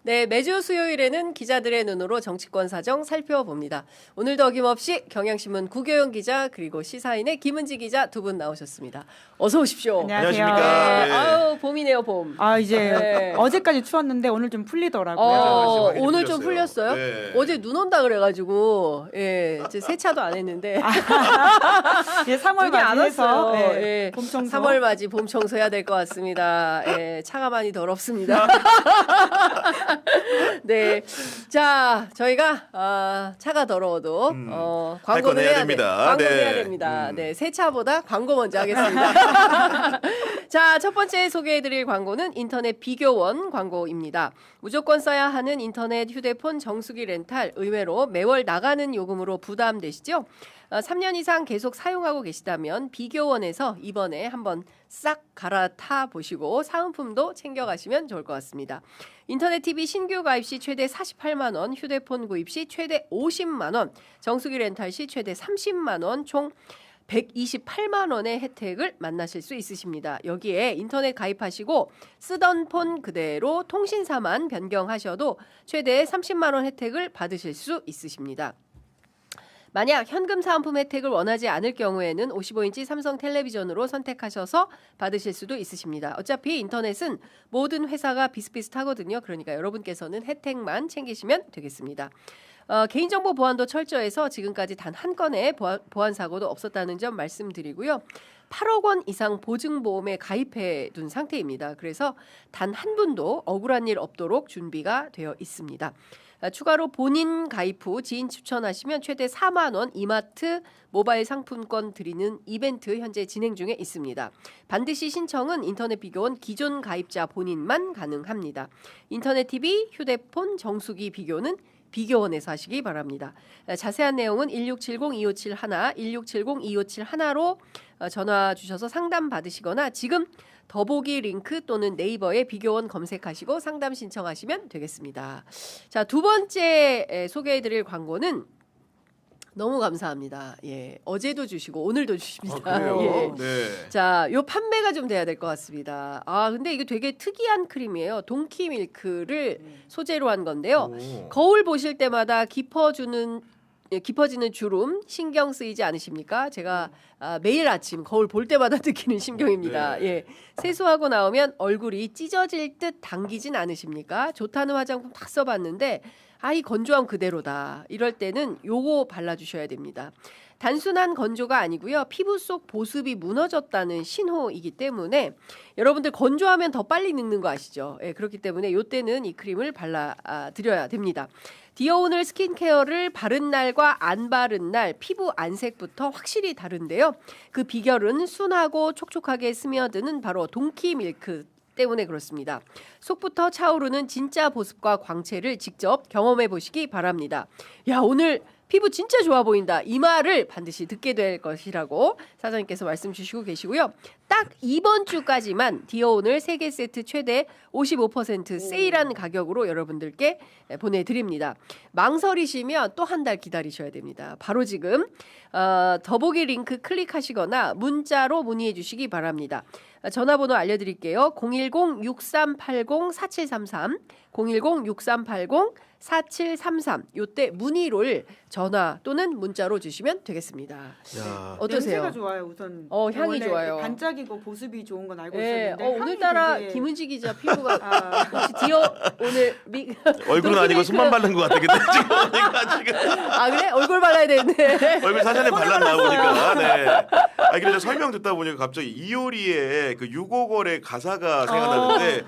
네, 매주 수요일에는 기자들의 눈으로 정치권 사정 살펴봅니다. 오늘도 어김없이 경향신문 구교영 기자 그리고 시사인의 김은지 기자 두 분 나오셨습니다. 어서 오십시오. 안녕하십니까. 네. 아유, 봄이네요, 봄. 이제 네. 어제까지 추웠는데 오늘 좀 풀리더라고요. 오늘 좀 풀렸어요? 네. 어제 눈 온다 그래가지고 이제 세차도 안 했는데 이제 3월 눈이 안 맞이해서 왔어요. 네, 봄 청소. 3월 맞이 봄 청소해야 될 것 같습니다. 차가 많이 더럽습니다. 네, 자 저희가 차가 더러워도 광고는 해야 됩니다. 광고는 해야 됩니다. 네, 세차보다 광고 먼저 하겠습니다. 자, 첫 번째 소개해드릴 광고는 인터넷 비교원 광고입니다. 무조건 써야 하는 인터넷 휴대폰 정수기 렌탈 의외로 매월 나가는 요금으로 부담되시죠? 3년 이상 계속 사용하고 계시다면 비교원에서 이번에 한번 싹 갈아타 보시고 사은품도 챙겨가시면 좋을 것 같습니다. 인터넷 TV 신규 가입 시 최대 48만 원, 휴대폰 구입 시 최대 50만 원, 정수기 렌탈 시 최대 30만 원, 총 128만 원의 혜택을 만나실 수 있으십니다. 여기에 인터넷 가입하시고 쓰던 폰 그대로 통신사만 변경하셔도 최대 30만 원 혜택을 받으실 수 있으십니다. 만약 현금 사은품 혜택을 원하지 않을 경우에는 55인치 삼성 텔레비전으로 선택하셔서 받으실 수도 있으십니다. 어차피 인터넷은 모든 회사가 비슷비슷하거든요. 그러니까 여러분께서는 혜택만 챙기시면 되겠습니다. 개인정보 보안도 철저해서 지금까지 단 한 건의 보안 사고도 없었다는 점 말씀드리고요. 8억 원 이상 보증보험에 가입해 둔 상태입니다. 그래서 단 한 분도 억울한 일 없도록 준비가 되어 있습니다. 추가로 본인 가입 후 지인 추천하시면 최대 4만 원 이마트 모바일 상품권 드리는 이벤트 현재 진행 중에 있습니다. 반드시 신청은 인터넷 비교원 기존 가입자 본인만 가능합니다. 인터넷 TV, 휴대폰, 정수기 비교는 비교원에서 하시기 바랍니다. 자세한 내용은 1670-2571, 1670-2571로 전화 주셔서 상담 받으시거나 지금 더보기 링크 또는 네이버에 비교원 검색하시고 상담 신청하시면 되겠습니다. 자, 두 번째 소개해드릴 광고는 너무 감사합니다. 예, 어제도 주시고 오늘도 주십니다. 그래요? 예. 네. 자, 요 판매가 좀 돼야 될 것 같습니다. 근데 이게 되게 특이한 크림이에요. 동키 밀크를 소재로 한 건데요. 오. 거울 보실 때마다 깊어지는 주름 신경 쓰이지 않으십니까? 제가 매일 아침 거울 볼 때마다 느끼는 심경입니다. 네. 예, 세수하고 나오면 얼굴이 찢어질 듯 당기진 않으십니까? 좋다는 화장품 다 써봤는데 이 건조함 그대로다. 이럴 때는 요거 발라주셔야 됩니다. 단순한 건조가 아니고요. 피부 속 보습이 무너졌다는 신호이기 때문에 여러분들 건조하면 더 빨리 늙는 거 아시죠? 예, 그렇기 때문에 요때는 이 크림을 발라드려야 됩니다. 디어오늘 스킨케어를 바른 날과 안 바른 날 피부 안색부터 확실히 다른데요. 그 비결은 순하고 촉촉하게 스며드는 바로 동키 밀크 때문에 그렇습니다. 속부터 차오르는 진짜 보습과 광채를 직접 경험해 보시기 바랍니다. 야, 오늘 피부 진짜 좋아 보인다. 이 말을 반드시 듣게 될 것이라고 사장님께서 말씀 주시고 계시고요. 딱 이번 주까지만 디어오늘 3개 세트 최대 55% 세일한 가격으로 여러분들께 보내드립니다. 망설이시면 또 한 달 기다리셔야 됩니다. 바로 지금 더보기 링크 클릭하시거나 문자로 문의해 주시기 바랍니다. 전화번호 알려드릴게요. 010-6380-4733 010-6380-4733 요때 문의를 전화 또는 문자로 주시면 되겠습니다. 야. 어떠세요? 냄새가 좋아요. 우선 향이 원래 좋아요. 반짝이고 보습이 좋은 건 알고 네, 있었는데 오늘따라 되게... 김은지 기자 피부가 혹시 디어 오늘 얼굴은 아니고 손만 바른 것 같아. 근데 지금 보니까 지금 그래? 얼굴 발라야 되는데. 얼굴 사전에 발랐나 보니까. 네. 그래서 설명 듣다 보니까 갑자기 이효리의 그 655의 가사가 생각나는데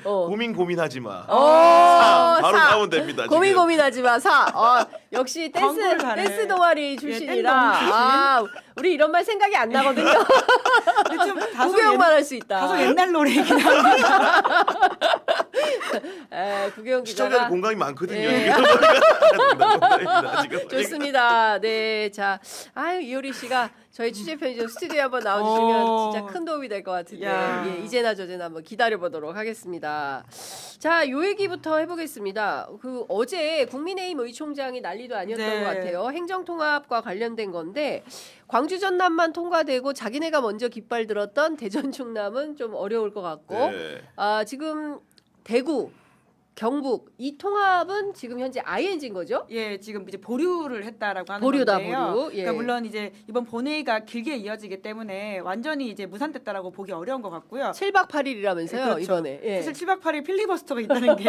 고민하지 마. 바로 사면 됩니다. 고민하지 마. 역시 댄스 동아리 출신이라 우리 이런 말 생각이 안 나거든요. 좀 구경만 할 수 있다. 다소 옛날 노래이긴 합니다. 구경 시청자들 기자가 공감이 많거든요. 네. 지금. 좋습니다. 네, 자, 이효리 씨가 저희 취재 편의점 스튜디오에 한번 나와주시면 진짜 큰 도움이 될 것 같은데 예, 이제나 저제나 한번 기다려보도록 하겠습니다. 자, 요 얘기부터 해보겠습니다. 어제 국민의힘 의총장이 난리도 아니었던 것 같아요. 행정통합과 관련된 건데 광주 전남만 통과되고 자기네가 먼저 깃발 들었던 대전 충남은 좀 어려울 것 같고 네. 지금 대구 경북 이 통합은 지금 현재 ING인 거죠? 예, 지금 이제 보류를 했다라고 하는 보류다, 건데요. 보류. 예. 그러니까 물론 이제 이번 본회의가 길게 이어지기 때문에 완전히 이제 무산됐다라고 보기 어려운 것 같고요. 7박 8일이라면서요 그렇죠. 이번에. 예. 사실 7박 8일 필리버스터가 있다는 게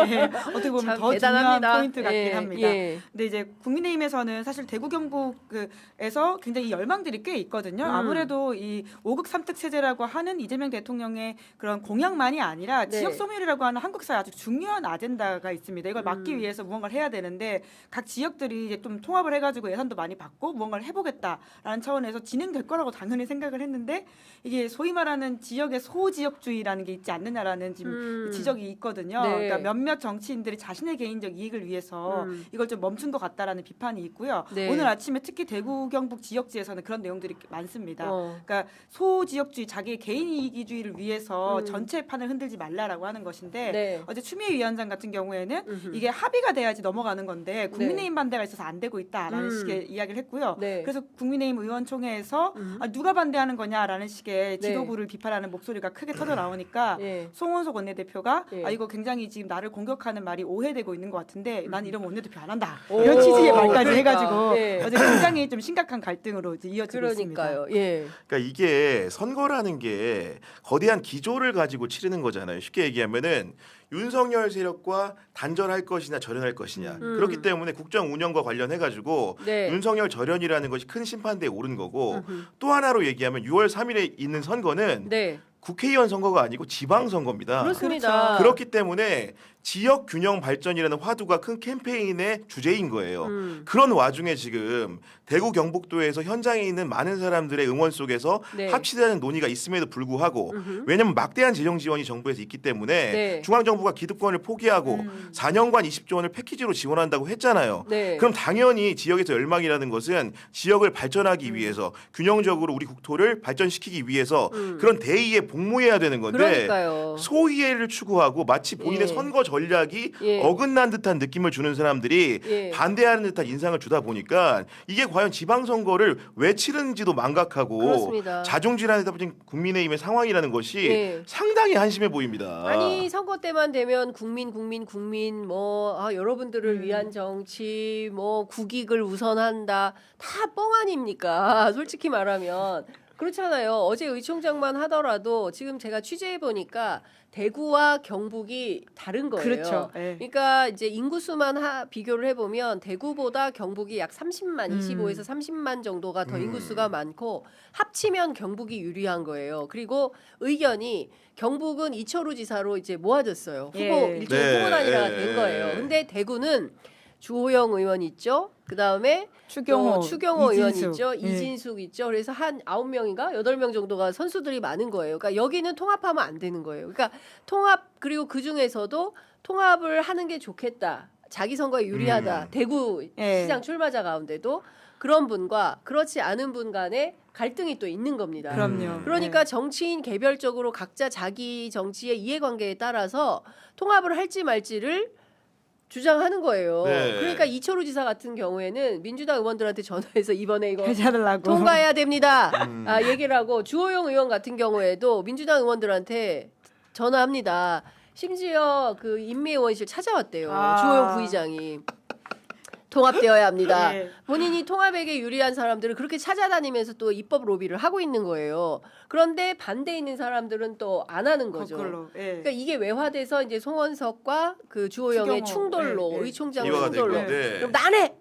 어떻게 보면 참 더 대단합니다. 중요한 포인트 같긴 예, 합니다. 예. 근데 이제 국민의힘에서는 사실 대구 경북에서 굉장히 열망들이 꽤 있거든요. 아무래도 이 5극 3특 체제라고 하는 이재명 대통령의 그런 공약만이 아니라 네. 지역 소멸이라고 하는 한국 사회 아주 중요한 아젠다가 있습니다. 이걸 막기 위해서 무언가를 해야 되는데 각 지역들이 이제 좀 통합을 해가지고 예산도 많이 받고 무언가를 해보겠다라는 차원에서 진행될 거라고 당연히 생각을 했는데 이게 소위 말하는 지역의 소지역주의라는 게 있지 않느냐라는 지금 지적이 있거든요. 네. 그러니까 몇몇 정치인들이 자신의 개인적 이익을 위해서 이걸 좀 멈춘 것 같다라는 비판이 있고요. 네. 오늘 아침에 특히 대구 경북 지역지에서는 그런 내용들이 많습니다. 어. 그러니까 소지역주의 자기의 개인 이익주의를 위해서 전체 판을 흔들지 말라라고 하는 것인데 네. 어제 추미애 위원장 같은 경우에는 이게 합의가 돼야지 넘어가는 건데 국민의힘 반대가 있어서 안 되고 있다라는 식의 이야기를 했고요. 네. 그래서 국민의힘 의원총회에서 아, 누가 반대하는 거냐라는 식의 네. 지도부를 비판하는 목소리가 크게 터져 나오니까 예. 송원석 원내대표가 예. 아 이거 굉장히 지금 나를 공격하는 말이 오해되고 있는 것 같은데 난 이런 원내대표 안 한다 오, 이런 취지의 말까지 그러니까. 해가지고 예. 어제 굉장히 좀 심각한 갈등으로 이제 이어지고 있습니다. 그러니까요. 예. 그러니까 이게 선거라는 게 거대한 기조를 가지고 치르는 거잖아요. 쉽게 얘기하면은 윤석열 세력과 단절할 것이냐 절연할 것이냐. 그렇기 때문에 국정 운영과 관련해 가지고 네. 윤석열 절연이라는 것이 큰 심판대에 오른 거고 또 하나로 얘기하면 6월 3일에 있는 선거는 네. 국회의원 선거가 아니고 지방 선거입니다. 그렇습니다. 그렇기 때문에 지역 균형 발전이라는 화두가 큰 캠페인의 주제인 거예요. 그런 와중에 지금 대구 경북도에서 현장에 있는 많은 사람들의 응원 속에서 네. 합치자는 논의가 있음에도 불구하고 왜냐하면 막대한 재정 지원이 정부에서 있기 때문에 네. 중앙정부가 기득권을 포기하고 4년간 20조 원을 패키지로 지원한다고 했잖아요. 네. 그럼 당연히 지역에서 열망이라는 것은 지역을 발전하기 위해서 균형적으로 우리 국토를 발전시키기 위해서 그런 대의에 복무해야 되는 건데 그러니까요. 소이해를 추구하고 마치 본인의 예. 선거 전략이 예. 어긋난 듯한 느낌을 주는 사람들이 예. 반대하는 듯한 인상을 주다 보니까 이게 과연 지방선거를 왜 치르는지도 망각하고 그렇습니다. 자중질환에 빠진 국민의힘의 상황이라는 것이 예. 상당히 한심해 보입니다. 아니 선거 때만 되면 국민 뭐 여러분들을 위한 정치 뭐 국익을 우선한다 다 뻥 아닙니까? 솔직히 말하면 그렇잖아요. 어제 의총장만 하더라도 지금 제가 취재해 보니까 대구와 경북이 다른 거예요. 그렇죠. 예. 그러니까 이제 인구수만 비교를 해보면 대구보다 경북이 약 30만, 25에서 30만 정도가 더 인구수가 많고 합치면 경북이 유리한 거예요. 그리고 의견이 경북은 이철우 지사로 이제 모아졌어요. 후보 예. 일종의 네. 후보단이라가 예. 된 거예요. 근데 대구는 주호영 의원 있죠. 그 다음에 추경호, 추경호 의원 이진숙. 있죠. 예. 이진숙 있죠. 그래서 한 9명인가 8명 정도가 선수들이 많은 거예요. 그러니까 여기는 통합하면 안 되는 거예요. 그러니까 통합 그리고 그 중에서도 통합을 하는 게 좋겠다. 자기 선거에 유리하다. 대구 예. 시장 출마자 가운데도 그런 분과 그렇지 않은 분 간에 갈등이 또 있는 겁니다. 그럼요. 그러니까 예. 정치인 개별적으로 각자 자기 정치의 이해관계에 따라서 통합을 할지 말지를 주장하는 거예요. 네. 그러니까 이철우 지사 같은 경우에는 민주당 의원들한테 전화해서 이번에 이거 해제하려고 통과해야 됩니다. 얘기를 하고 주호영 의원 같은 경우에도 민주당 의원들한테 전화합니다. 심지어 그 인미의원실 찾아왔대요. 아. 주호영 부의장이. 통합되어야 합니다. 예. 본인이 통합에게 유리한 사람들을 그렇게 찾아다니면서 또 입법 로비를 하고 있는 거예요. 그런데 반대 있는 사람들은 또 안 하는 거죠. 거꾸로. 예. 그러니까 이게 외화돼서 이제 송원석과 그 주호영의 추경호. 충돌로 예, 예. 의총장 이화가 되고 충돌로 있는데 그럼 나네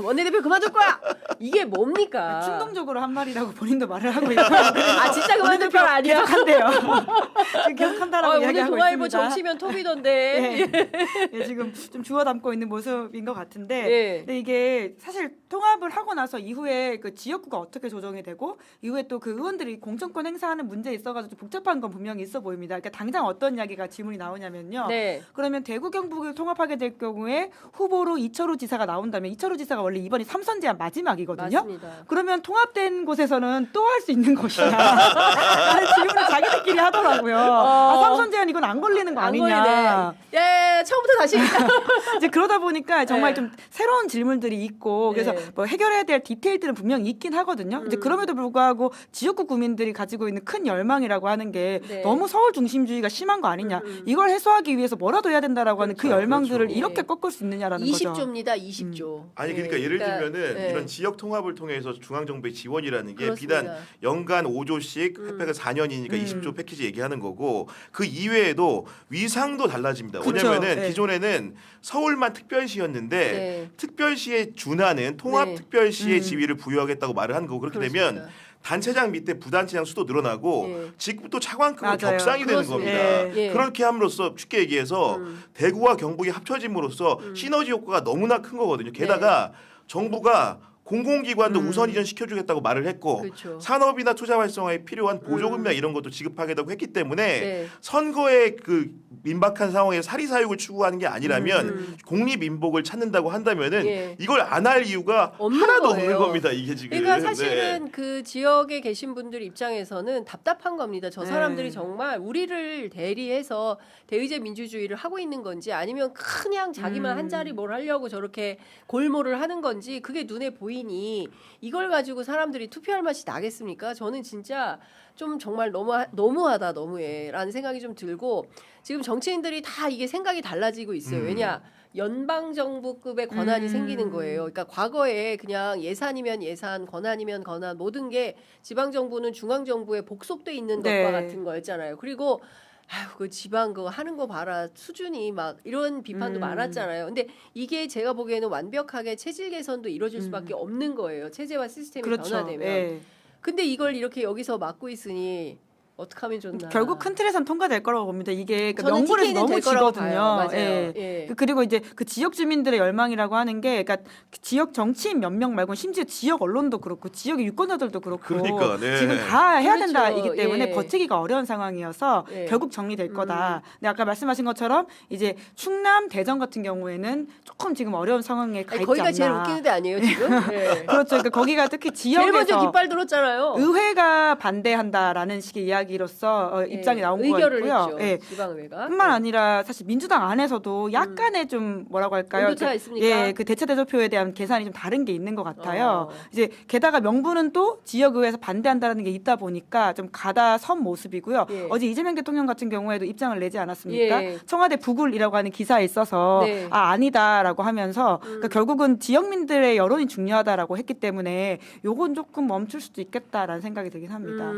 원내대표 그만둘 거야. 이게 뭡니까? 충동적으로 한 말이라고 본인도 말을 하고 있고 아 진짜 그만둘 거 아니야? 계속한대요. 지금 계속한다라고 오늘 이야기하고 동아일보 있습니다. 정치면 톱이던데. 예, 지금 좀 주워 담고 있는 모습인 것 같은데, 예. 근데 이게 사실 통합을 하고 나서 이후에 그 지역구가 어떻게 조정이 되고 이후에 또 그 의원들이 공천권 행사하는 문제에 있어가지고 좀 복잡한 건 분명히 있어 보입니다. 그러니까 당장 어떤 이야기가 질문이 나오냐면요. 네. 그러면 대구 경북을 통합하게 될 경우에 후보로 이철우 지사가 나온다면 이철우 충남지사가 원래 이번이 3선 제한 마지막이거든요. 맞습니다. 그러면 통합된 곳에서는 또 할 수 있는 것이냐 라는 질문을 자기들끼리 하더라고요. 아, 3선 제한 이건 안 걸리는 거 안 아니냐. 걸리네. 예, 처음부터 다시. 이제 그러다 보니까 정말 네. 좀 새로운 질문들이 있고 그래서 네. 뭐 해결해야 될 디테일들은 분명히 있긴 하거든요. 이제 그럼에도 불구하고 지역구 구민들이 가지고 있는 큰 열망이라고 하는 게 네. 너무 서울 중심주의가 심한 거 아니냐. 이걸 해소하기 위해서 뭐라도 해야 된다라고 하는 그 그렇죠. 열망들을 그렇죠. 이렇게 꺾을 수 있느냐라는 거죠. 20조입니다. 20조. 아니 그러니까 예를 들면은 이런 지역 통합을 통해서 중앙정부의 지원이라는 게 그렇습니다. 비단 연간 5조씩 혜택가 4년이니까 20조 패키지 얘기하는 거고 그 이외에도 위상도 달라집니다. 그렇죠. 왜냐면은 네. 기존에는 서울만 특별시였는데 네. 특별시에 준하는 통합 네. 특별시의 지위를 부여하겠다고 말을 한 거고 그렇게 되면 그렇습니다. 단체장 밑에 부단체장 수도 늘어나고 예. 직급도 차관급으로 맞아요. 격상이 되는 그렇습니다. 겁니다. 예. 그렇게 함으로써 쉽게 얘기해서 대구와 경북이 합쳐짐으로써 시너지 효과가 너무나 큰 거거든요. 게다가 정부가 공공기관도 우선 이전 시켜주겠다고 말을 했고 그렇죠. 산업이나 투자 활성화에 필요한 보조금이나 이런 것도 지급하겠다고 했기 때문에 네. 선거의 그 민박한 상황에서 사리사욕을 추구하는 게 아니라면 공립민복을 찾는다고 한다면은 예. 이걸 안 할 이유가 없는 하나도 거예요. 없는 겁니다. 이게 지금. 그러니까 사실은 네. 그 지역에 계신 분들 입장에서는 답답한 겁니다. 저 사람들이 네. 정말 우리를 대리해서 대의제 민주주의를 하고 있는 건지 아니면 그냥 자기만 한 자리 뭘 하려고 저렇게 골몰을 하는 건지 그게 눈에 보이니 이걸 가지고 사람들이 투표할 맛이 나겠습니까? 저는 진짜 좀 정말 너무하다 너무해라는 생각이 좀 들고 지금 정치인들이 다 이게 생각이 달라지고 있어요. 왜냐? 연방 정부급의 권한이 생기는 거예요. 그러니까 과거에 그냥 예산이면 예산, 권한이면 권한 모든 게 지방 정부는 중앙 정부에 복속돼 있는 네. 것과 같은 거였잖아요. 그리고 아유, 그 지방 그거 하는 거 봐라. 수준이 막 이런 비판도 많았잖아요. 근데 이게 제가 보기에는 완벽하게 체질 개선도 이루어질 수밖에 없는 거예요. 체제와 시스템이 그렇죠. 변화되면. 예. 근데 이걸 이렇게 여기서 막고 있으니 어떻게 하면 좋나. 결국 큰 틀에선 통과될 거라고 봅니다. 이게 그러니까 저는 명분에서 TK는 너무 될 거라고 지거든요. 봐요. 맞아요. 예. 예. 그리고 이제 그 지역 주민들의 열망이라고 하는 게, 그러니까 지역 정치인 몇 명 말고 심지어 지역 언론도 그렇고 지역의 유권자들도 그렇고 그러니까, 네. 지금 다 해야 그렇죠. 된다이기 때문에 예. 버티기가 어려운 상황이어서 예. 결국 정리될 거다. 근데 아까 말씀하신 것처럼 이제 충남 대전 같은 경우에는 조금 지금 어려운 상황에 가 아니, 있지 거기가 않나. 제일 웃기는 데 아니에요 지금? 예. 그렇죠. 그러니까 거기가 특히 제일 먼저 지역에서 깃발 들었잖아요. 의회가 반대한다라는 식의 이야기로서 입장이 나온 거고요. 의결을 했죠. 예. 지방의회가. 뿐만 아니라 사실 민주당 안에서도 약간의 좀 뭐라고 할까요? 온도차가 그, 있습니까? 예, 그 대체 대조표에 대한 계산이 좀 다른 게 있는 것 같아요. 어. 이제 게다가 명분은 또 지역의회에서 반대한다라는 게 있다 보니까 좀 가다 선 모습이고요. 예. 어제 이재명 대통령 같은 경우에도 입장을 내지 않았습니까? 예. 청와대 부굴이라고 하는 기사에 있어서 네. 아니다라고 하면서 그러니까 결국은 지역민들의 여론이 중요하다라고 했기 때문에 요건 조금 멈출 수도 있겠다라는 생각이 들긴 합니다.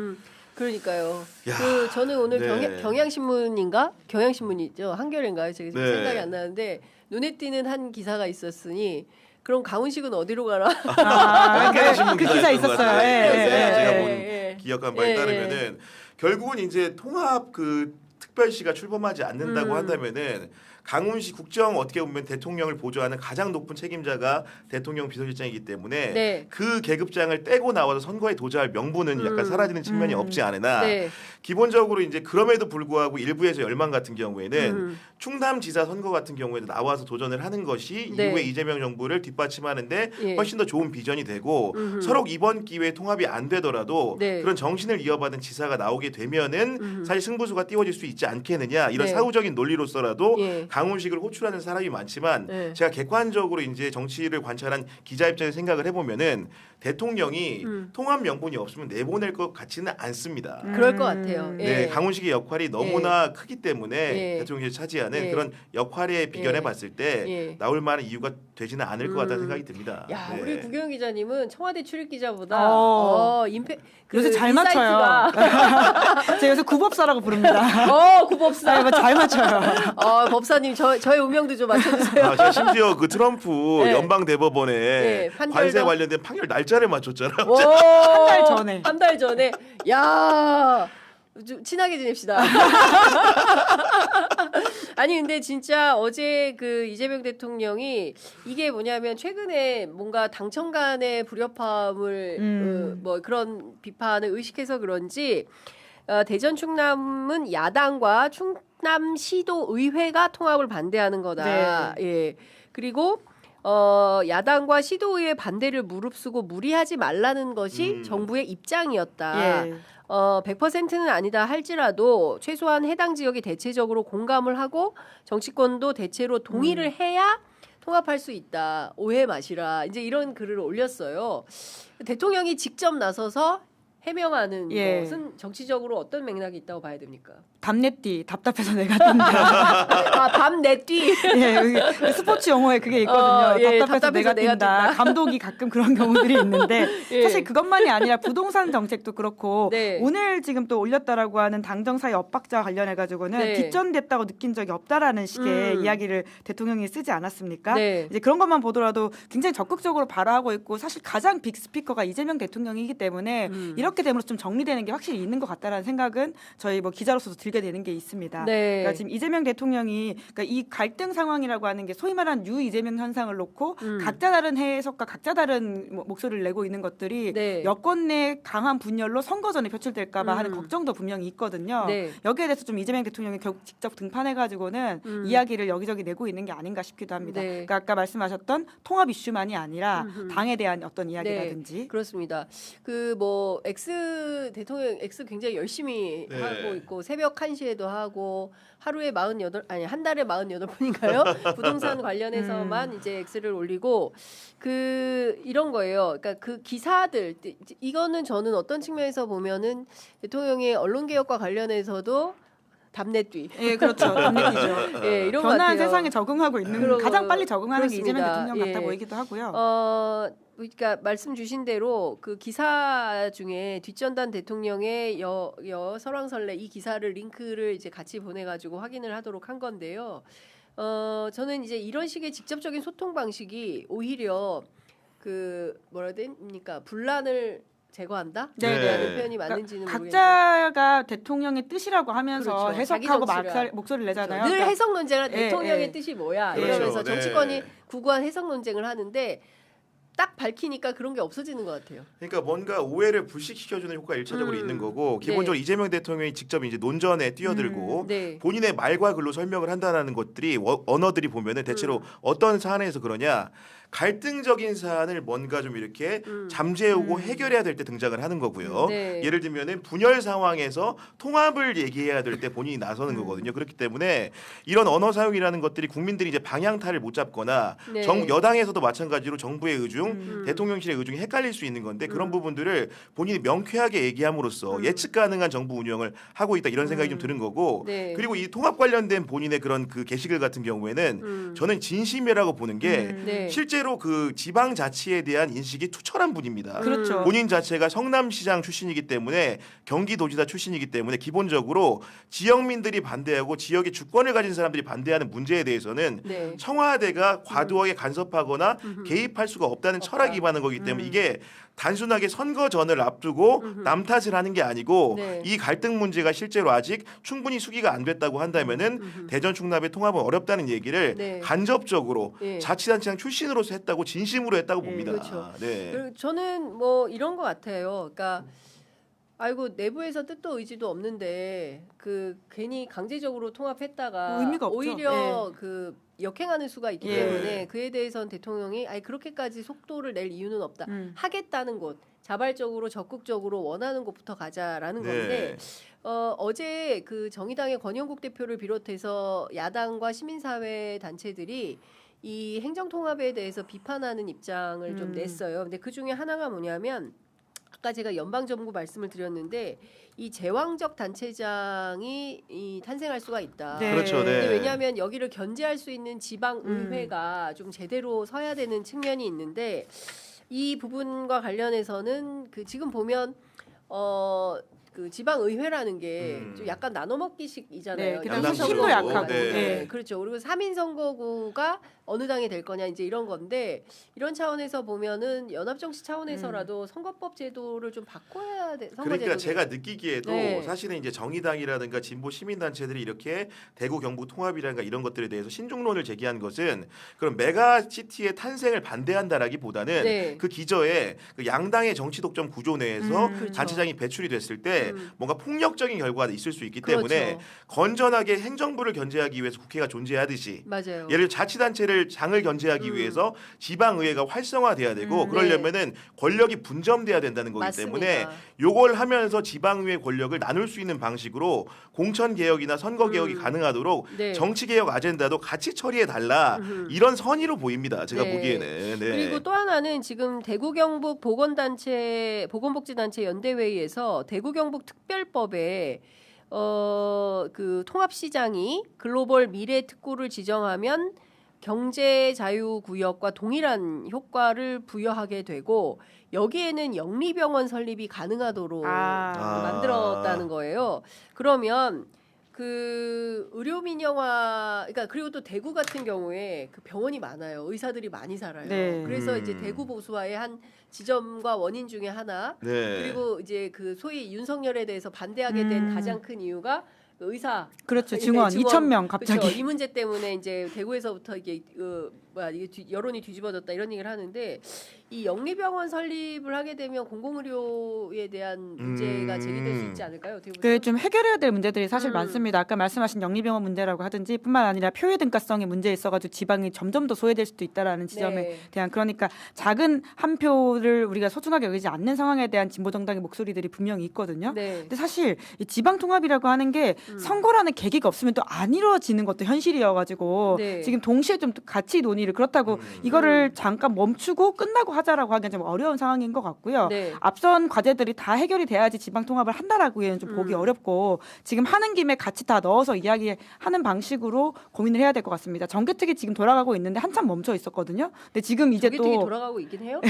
그러니까요. 야, 그 저는 오늘 네. 경향신문인가? 경향신문이죠. 한겨레인가요? 제가 지금 네. 생각이 안 나는데 눈에 띄는 한 기사가 있었으니 그럼 강훈식은 어디로 가나? 한겨레신문 그 기사 있었어요. 예, 예, 제가 예, 본 예. 기억한 바에 예, 따르면은 결국은 이제 통합 그 특별시가 출범하지 않는다고 한다면은 강훈식 국정 어떻게 보면 대통령을 보좌하는 가장 높은 책임자가 대통령 비서실장이기 때문에 네. 그 계급장을 떼고 나와서 선거에 도전할 명분은 약간 사라지는 측면이 없지 않으나 네. 기본적으로 이제 그럼에도 불구하고 일부에서 열망 같은 경우에는 충남지사 선거 같은 경우에도 나와서 도전을 하는 것이 네. 이후에 이재명 정부를 뒷받침하는데 예. 훨씬 더 좋은 비전이 되고 서로 이번 기회에 통합이 안 되더라도 네. 그런 정신을 이어받은 지사가 나오게 되면은 사실 승부수가 띄워질 수 있지 않겠느냐 이런 네. 사후적인 논리로서라도 예. 강훈식을 호출하는 사람이 많지만 네. 제가 객관적으로 이제 정치를 관찰한 기자 입장에서 생각을 해보면은 대통령이 통합 명분이 없으면 내보낼 것 같지는 않습니다. 그럴 것 같아요. 예. 네, 강훈식의 역할이 너무나 크기 때문에 예. 대통령이 차지하는 예. 그런 역할에 비견해 예. 봤을 때 예. 나올 만한 이유가 되지는 않을 것 같다는 생각이 듭니다. 야, 네. 우리 구경 기자님은 청와대 출입 기자보다 요새 잘 맞춰요. 제가 요새 구법사라고 부릅니다. 구법사. 네, 잘 맞춰요. 법사님 저의 운명도 좀 맞춰주세요. 아, 제가 심지어 그 트럼프 네. 연방 대법원에 네, 판결도- 관세 관련된 판결 날짜를 맞췄잖아요. 한 달 전에. 한 달 전에. 야, 좀 친하게 지냅시다. 아니 근데 진짜 어제 그 이재명 대통령이 이게 뭐냐면 최근에 뭔가 당청 간의 불협화음을 뭐 그런 비판을 의식해서 그런지 대전 충남은 야당과 충남시도 의회가 통합을 반대하는 거다. 네. 예. 그리고 야당과 시도의회 반대를 무릅쓰고 무리하지 말라는 것이 정부의 입장이었다. 예. 100%는 아니다 할지라도 최소한 해당 지역이 대체적으로 공감을 하고 정치권도 대체로 동의를 해야 통합할 수 있다. 오해 마시라. 이제 이런 글을 올렸어요. 대통령이 직접 나서서 해명하는 예. 것은 정치적으로 어떤 맥락이 있다고 봐야 됩니까? 밤내띠 답답해서 내가 뛴다. 밤내띠. 예, 여기 스포츠 용어에 그게 있거든요. 예, 답답해서 내가 뛴다. 감독이 가끔 그런 경우들이 있는데 예. 사실 그것만이 아니라 부동산 정책도 그렇고 네. 오늘 지금 또 올렸다라고 하는 당정사의 엇박자 관련해 가지고는 네. 뒷전됐다고 느낀 적이 없다라는 식의 이야기를 대통령이 쓰지 않았습니까? 네. 이제 그런 것만 보더라도 굉장히 적극적으로 발화하고 있고 사실 가장 빅 스피커가 이재명 대통령이기 때문에 이렇게 됨으로 좀 정리되는 게 확실히 있는 것 같다라는 생각은 저희 뭐 기자로서도 들게 되는 게 있습니다. 네. 그러니까 지금 이재명 대통령이 그러니까 이 갈등 상황이라고 하는 게 소위 말하는 유 이재명 현상을 놓고 각자 다른 해석과 각자 다른 목소리를 내고 있는 것들이 네. 여권 내 강한 분열로 선거 전에 표출될까봐 하는 걱정도 분명히 있거든요. 네. 여기에 대해서 좀 이재명 대통령이 결국 직접 등판해가지고는 이야기를 여기저기 내고 있는 게 아닌가 싶기도 합니다. 네. 그러니까 아까 말씀하셨던 통합 이슈만이 아니라 당에 대한 어떤 이야기라든지 네, 그렇습니다. 그 뭐 X 대통령 X 굉장히 열심히 네. 하고 있고 새벽 1시에도 하고 하루에 48 아니 한 달에 48번인가요? 부동산 관련해서만 이제 X를 올리고 그 이런 거예요. 그러니까 그 기사들 이거는 저는 어떤 측면에서 보면은 대통령의 언론 개혁과 관련해서도 답내뛰. 예, 그렇죠. 답례이죠. 예, 이런 것 변화한 같아요. 세상에 적응하고 있는 그런 가장 거, 빨리 적응하는 게 이재명 그렇습니다. 대통령 같아 예. 보이기도 하고요. 그러니까 말씀 주신 대로 그 기사 중에 뒷전단 대통령의 여 설왕설래 이 기사를 링크를 이제 같이 보내가지고 확인을 하도록 한 건데요. 저는 이제 이런 식의 직접적인 소통 방식이 오히려 그 뭐라 해야 됩니까 분란을 제거한다? 네, 네. 라는 표현이 맞는지는 모르겠는데 각자가 대통령의 뜻이라고 하면서 그렇죠. 해석하고 자기 정치를 목소리를 내잖아요. 늘 그러니까 해석 논쟁을 예, 대통령의 예. 뜻이 뭐야 그렇죠. 이러면서 네. 정치권이 구구한 해석 논쟁을 하는데 딱 밝히니까 그런 게 없어지는 것 같아요. 그러니까 뭔가 오해를 불식시켜주는 효과가 일차적으로 있는 거고 기본적으로 네. 이재명 대통령이 직접 이제 논전에 뛰어들고 네. 본인의 말과 글로 설명을 한다는 것들이 언어들이 보면은 대체로 어떤 사안에서 그러냐 갈등적인 사안을 뭔가 좀 이렇게 잠재우고 해결해야 될 때 등장을 하는 거고요. 네. 예를 들면은 분열 상황에서 통합을 얘기해야 될 때 본인이 나서는 거거든요. 그렇기 때문에 이런 언어 사용이라는 것들이 국민들이 이제 방향타를 못 잡거나 네. 여당에서도 마찬가지로 정부의 의중, 대통령실의 의중이 헷갈릴 수 있는 건데 그런 부분들을 본인이 명쾌하게 얘기함으로써 예측 가능한 정부 운영을 하고 있다 이런 생각이 좀 드는 거고 네. 그리고 이 통합 관련된 본인의 그런 그 게시글 같은 경우에는 저는 진심이라고 보는 게 네. 실제로 그 지방 자치에 대한 인식이 투철한 분입니다. 그렇죠. 본인 자체가 성남시장 출신이기 때문에 경기도지사 출신이기 때문에 기본적으로 지역민들이 반대하고 지역의 주권을 가진 사람들이 반대하는 문제에 대해서는 네. 청와대가 과도하게 간섭하거나 개입할 수가 없다는 철학이 기반한 거기 때문에 이게 단순하게 선거 전을 앞두고 남 탓을 하는 게 아니고 네. 이 갈등 문제가 실제로 아직 충분히 수기가 안 됐다고 한다면은 대전 충남의 통합은 어렵다는 얘기를 네. 간접적으로 예. 자치단체장 출신으로서 했다고 진심으로 했다고 봅니다. 그렇죠. 네. 그리고 저는 뭐 이런 것 같아요. 그러니까 아이고 내부에서 뜻도 의지도 없는데 그 괜히 강제적으로 통합했다가 의미가 없죠. 오히려 그 역행하는 수가 있기 예. 때문에 그에 대해서는 대통령이 아니 그렇게까지 속도를 낼 이유는 없다. 하겠다는 곳 자발적으로 적극적으로 원하는 곳부터 가자라는 네. 건데 어제 그 정의당의 권영국 대표를 비롯해서 야당과 시민사회 단체들이 이 행정통합에 대해서 비판하는 입장을 좀 냈어요. 근데 그 중에 하나가 뭐냐면 아까 제가 연방정부 말씀을 드렸는데 이 제왕적 단체장이 이 탄생할 수가 있다. 네. 그렇죠. 근데 네. 왜냐하면 여기를 견제할 수 있는 지방 의회가 좀 제대로 서야 되는 측면이 있는데 이 부분과 관련해서는 그 지금 보면 그 지방 의회라는 게 좀 약간 나눠먹기식이잖아요. 네, 그다음에 양당 힘도 선거구. 약하고. 네. 네. 그렇죠. 그리고 3인 선거구가 어느 당이 될 거냐 이제 이런 건데 이런 차원에서 보면은 연합정치 차원에서라도 선거법 제도를 좀 바꿔야 돼. 선거 그러니까 제도를. 제가 느끼기에도 네. 사실은 이제 정의당이라든가 진보 시민단체들이 이렇게 대구 경북 통합이라든가 이런 것들에 대해서 신중론을 제기한 것은 그런 메가시티의 탄생을 반대한다라기보다는 네. 그 기저에 그 양당의 정치 독점 구조 내에서 그렇죠. 단체장이 배출이 됐을 때 뭔가 폭력적인 결과가 있을 수 있기 그렇죠. 때문에 건전하게 행정부를 견제하기 위해서 국회가 존재하듯이 맞아요. 예를 들어 자치단체를 정치를 장을 견제하기 위해서 지방의회가 활성화돼야 되고 그러려면은 권력이 분점돼야 된다는 거기 맞습니다. 때문에 요걸 하면서 지방의회 권력을 나눌 수 있는 방식으로 공천 개혁이나 선거 개혁이 가능하도록 네. 정치 개혁 아젠다도 같이 처리해 달라 이런 선의로 보입니다. 제가 네. 보기에는. 네. 그리고 또 하나는 지금 대구 경북 보건복지단체 연대회의에서 대구 경북 특별법에 그 통합시장이 글로벌 미래 특구를 지정하면 경제 자유 구역과 동일한 효과를 부여하게 되고 여기에는 영리병원 설립이 가능하도록 만들었다는 거예요. 그러면 그 의료 민영화, 그러니까 그리고 또 대구 같은 경우에 그 병원이 많아요. 의사들이 많이 살아요. 네. 그래서 이제 대구 보수화의 한 지점과 원인 중에 하나. 네. 그리고 이제 그 소위 윤석열에 대해서 반대하게 된 가장 큰 이유가 그 의사. 그렇죠. 증원 2,000명 갑자기. 그렇죠. 이 문제 때문에 이제 대구에서부터 이게 이게 여론이 뒤집어졌다 이런 얘기를 하는데 이 영리병원 설립을 하게 되면 공공의료에 대한 문제가 제기될 수 있지 않을까요? 어떻게 보세요? 그 좀 해결해야 될 문제들이 사실 많습니다. 아까 말씀하신 영리병원 문제라고 하든지 뿐만 아니라 표의 등가성의 문제 있어가지고 지방이 점점 더 소외될 수도 있다라는 지점에 네. 대한 그러니까 작은 한 표를 우리가 소중하게 여기지 않는 상황에 대한 진보 정당의 목소리들이 분명히 있거든요. 네. 근데 사실 이 지방 통합이라고 하는 게 선거라는 계기가 없으면 또 안 이루어지는 것도 현실이어가지고 네. 지금 동시에 좀 같이 논의를 그렇다고 이거를 잠깐 멈추고 끝나고 하자라고 하기엔 좀 어려운 상황인 것 같고요. 네. 앞선 과제들이 다 해결이 돼야지 지방 통합을 한다라고는 좀 보기 어렵고 지금 하는 김에 같이 다 넣어서 이야기하는 방식으로 고민을 해야 될 것 같습니다. 정개특위 지금 돌아가고 있는데 한참 멈춰 있었거든요. 근데 지금 이제 정개특위 또 돌아가고 있긴 해요.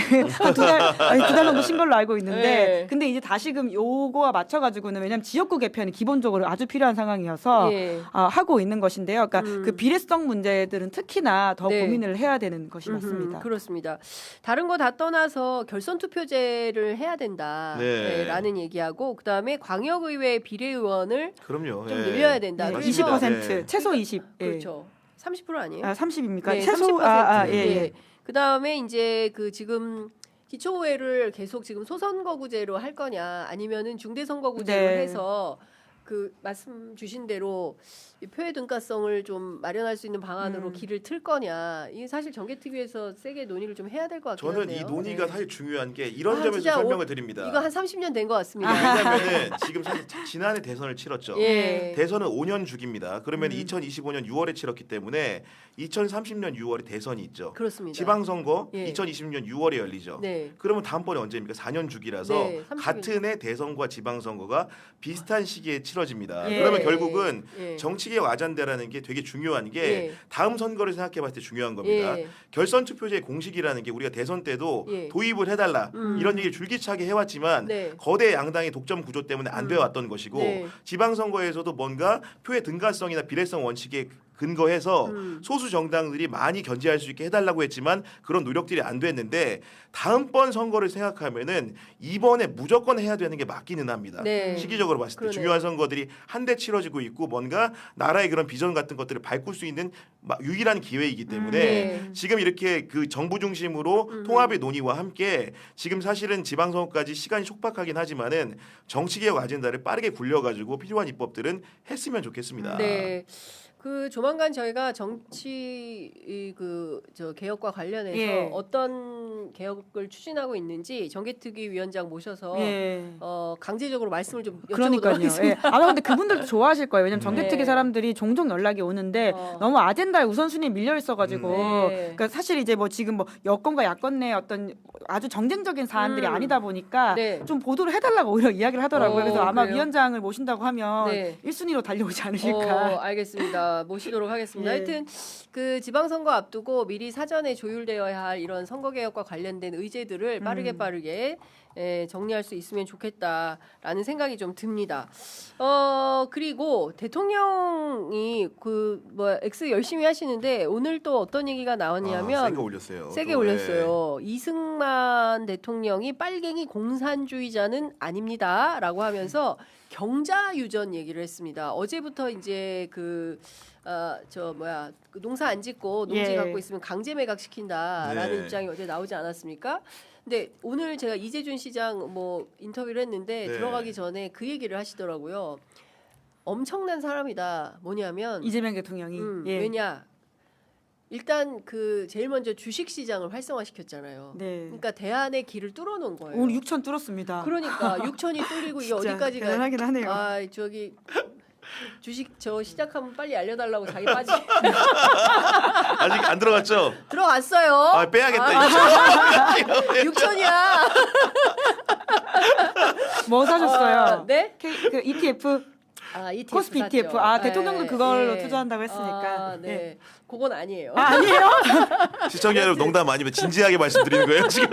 두 달 정도 쉰 걸로 알고 있는데 네. 근데 이제 다시금 요거와 맞춰가지고는 왜냐하면 지역구 개편이 기본적으로 아주 필요한 상황이어서 예. 하고 있는 것인데요. 그러니까 그 비례성 문제들은 특히나 더 네. 고민을 해야 되는 것이 맞습니다. 그렇습니다. 다른 거 다 떠나서 결선 투표제를 해야 된다라는 얘기하고 그다음에 광역의회 비례의원을 그럼요. 좀 예. 늘려야 된다. 네, 그래서 20% 네. 최소 20. 그렇죠. 30% 아니에요? 30입니까? 네, 최소 30%. 예. 그다음에 이제 그 지금 기초의회를 계속 지금 소선거구제로 할 거냐 아니면은 중대선거구제로 네. 해서 그 말씀 주신 대로 이 표의 등가성을 좀 마련할 수 있는 방안으로 길을 틀 거냐. 이 사실 정개특위에서 세게 논의를 좀 해야 될 것 같긴 저는 한데요. 이 논의가 네. 사실 중요한 게 이런 점에서 진짜 설명을 드립니다. 이거 한 30년 된 것 같습니다. 왜냐하면은 지금 사실 지난해 대선을 치렀죠. 예. 대선은 5년 주기입니다. 그러면 2025년 6월에 치렀기 때문에 2030년 6월에 대선이 있죠. 그렇습니다. 지방선거 예. 2026년 6월에 열리죠. 네. 그러면 다음번에 언제입니까? 4년 주기라서 네, 30일. 같은 해 대선과 지방선거가 비슷한 시기에 치러집니다. 예. 그러면 결국은 예. 정치개혁 아젠다라는 게 되게 중요한 게 예. 다음 선거를 생각해봤을 때 중요한 겁니다. 예. 결선 투표제의 공식이라는 게 우리가 대선 때도 예. 도입을 해달라 이런 얘기를 줄기차게 해왔지만 네. 거대 양당의 독점 구조 때문에 안 되어왔던 것이고 네. 지방선거에서도 뭔가 표의 등가성이나 비례성 원칙에 근거해서 소수 정당들이 많이 견제할 수 있게 해달라고 했지만 그런 노력들이 안 됐는데 다음번 선거를 생각하면은 이번에 무조건 해야 되는 게 맞기는 합니다. 네. 시기적으로 봤을 때 그러네요. 중요한 선거들이 한데 치러지고 있고 뭔가 나라의 그런 비전 같은 것들을 바꿀 수 있는 유일한 기회이기 때문에 네. 지금 이렇게 그 정부 중심으로 통합의 논의와 함께 지금 사실은 지방선거까지 시간이 촉박하긴 하지만은 정치개혁 아젠다를 빠르게 굴려가지고 필요한 입법들은 했으면 좋겠습니다. 네. 그 조만간 저희가 정치 저 개혁과 관련해서 예. 어떤 개혁을 추진하고 있는지 정개특위 위원장 모셔서 예. 강제적으로 말씀을 좀 여쭤보도록 그러니까요. 하겠습니다. 예. 아마 근데 그분들도 좋아하실 거예요. 왜냐면 정개특위 네. 사람들이 종종 연락이 오는데 너무 아젠다에 우선순위에 밀려 있어가지고 네. 그러니까 사실 이제 뭐 지금 뭐 여권과 야권 내 어떤 아주 정쟁적인 사안들이 아니다 보니까 네. 좀 보도를 해달라고 오히려 이야기를 하더라고요. 그래서 아마 그래요? 위원장을 모신다고 하면 네. 1순위로 달려오지 않으실까. 알겠습니다. 모시도록 하겠습니다. 예. 하여튼 그 지방선거 앞두고 미리 사전에 조율되어야 할 이런 선거개혁과 관련된 의제들을 빠르게 정리할 수 있으면 좋겠다라는 생각이 좀 듭니다. 그리고 대통령이 X 열심히 하시는데 오늘 또 어떤 얘기가 나왔냐면 세게 올렸어요. 세게 또, 올렸어요. 이승만 대통령이 빨갱이 공산주의자는 아닙니다라고 하면서 경자유전 얘기를 했습니다. 어제부터 이제 그 농사 안 짓고 농지 예. 갖고 있으면 강제 매각 시킨다라는 네. 입장이 어제 나오지 않았습니까? 근데 오늘 제가 이재준 시장 인터뷰를 했는데 네. 들어가기 전에 그 얘기를 하시더라고요. 엄청난 사람이다. 뭐냐면 이재명 대통령이 예. 왜냐 일단 그 제일 먼저 주식 시장을 활성화시켰잖아요. 네. 그러니까 대안의 길을 뚫어놓은 거예요. 오늘 6천 뚫었습니다. 그러니까 6천이 뚫리고 이게 진짜 어디까지가? 대단하긴 하네요. 아 저기 주식 저 시작하면 빨리 알려달라고 자기 빠지 아직 안 들어갔죠? 들어갔어요. 아 빼야겠다. 6천이야. 뭐 사셨어요? 네? 그 ETF ETF 코스피 샀죠. ETF. 아 대통령도 네, 그걸로 네. 투자한다고 했으니까. 아, 네. 그건 아니에요. 아니에요? 시청자 여러분 농담 아니면 진지하게 말씀드리는 거예요 지금.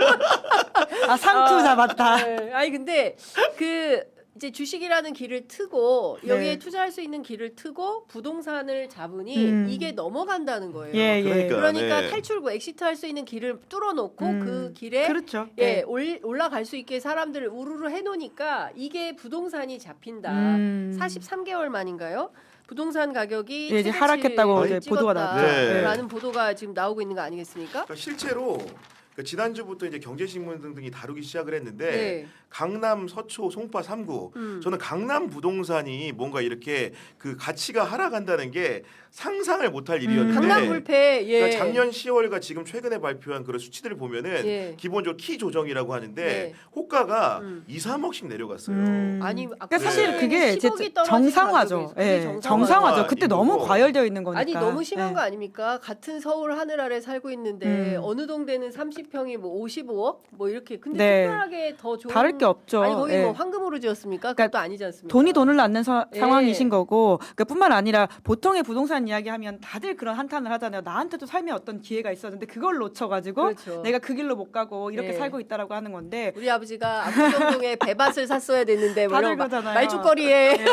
아 상투 잡았다. 네. 아니 근데 그 이제 주식이라는 길을 트고 여기에 네. 투자할 수 있는 길을 트고 부동산을 잡으니 이게 넘어간다는 거예요. 예, 예. 그러니까. 네. 탈출구 엑시트할 수 있는 길을 뚫어놓고 그 길에 그렇죠. 예, 올라갈 수 있게 사람들을 우르르 해놓으니까 이게 부동산이 잡힌다. 43개월 만인가요? 부동산 가격이 예, 이제 하락했다고 이제 보도가 나왔죠. 네. 라는 보도가 지금 나오고 있는 거 아니겠습니까? 그러니까 실제로 지난주부터 이제 경제신문 등등이 다루기 시작을 했는데 네. 강남, 서초, 송파 3구 저는 강남 부동산이 뭔가 이렇게 그 가치가 하락한다는 게 상상을 못할 일이었는데 강남 불패. 예. 그러니까 작년 10월과 지금 최근에 발표한 그런 수치들을 보면은 예. 기본적으로 키 조정이라고 하는데 네. 호가가 2, 3억씩 내려갔어요. 아니 그러니까 사실 그게 이제 10억이 떨어진 정상화죠. 가격이 예, 그게 정상화죠. 그때 이거고. 너무 과열되어 있는 거니까. 아니 너무 심한 예. 거 아닙니까? 같은 서울 하늘 아래 살고 있는데 어느 동네는 30평이 뭐 55억 뭐 이렇게 근데 네. 특별하게 더 좋은 다를 게 없죠. 아니 거기 예. 뭐 황금으로 지었습니까? 그러니까 그것도 아니지 않습니까? 돈이 돈을 낳는 예. 상황이신 거고 그러니까 뿐만 아니라 보통의 부동산 이야기하면 다들 그런 한탄을 하잖아요. 나한테도 삶에 어떤 기회가 있었는데 그걸 놓쳐가지고 그렇죠. 내가 그 길로 못 가고 이렇게 예. 살고 있다라고 하는 건데 우리 아버지가 압구정동에 배밭을 샀어야 됐는데 뭐 다들 이런 그러잖아요. 말죽거리에 예.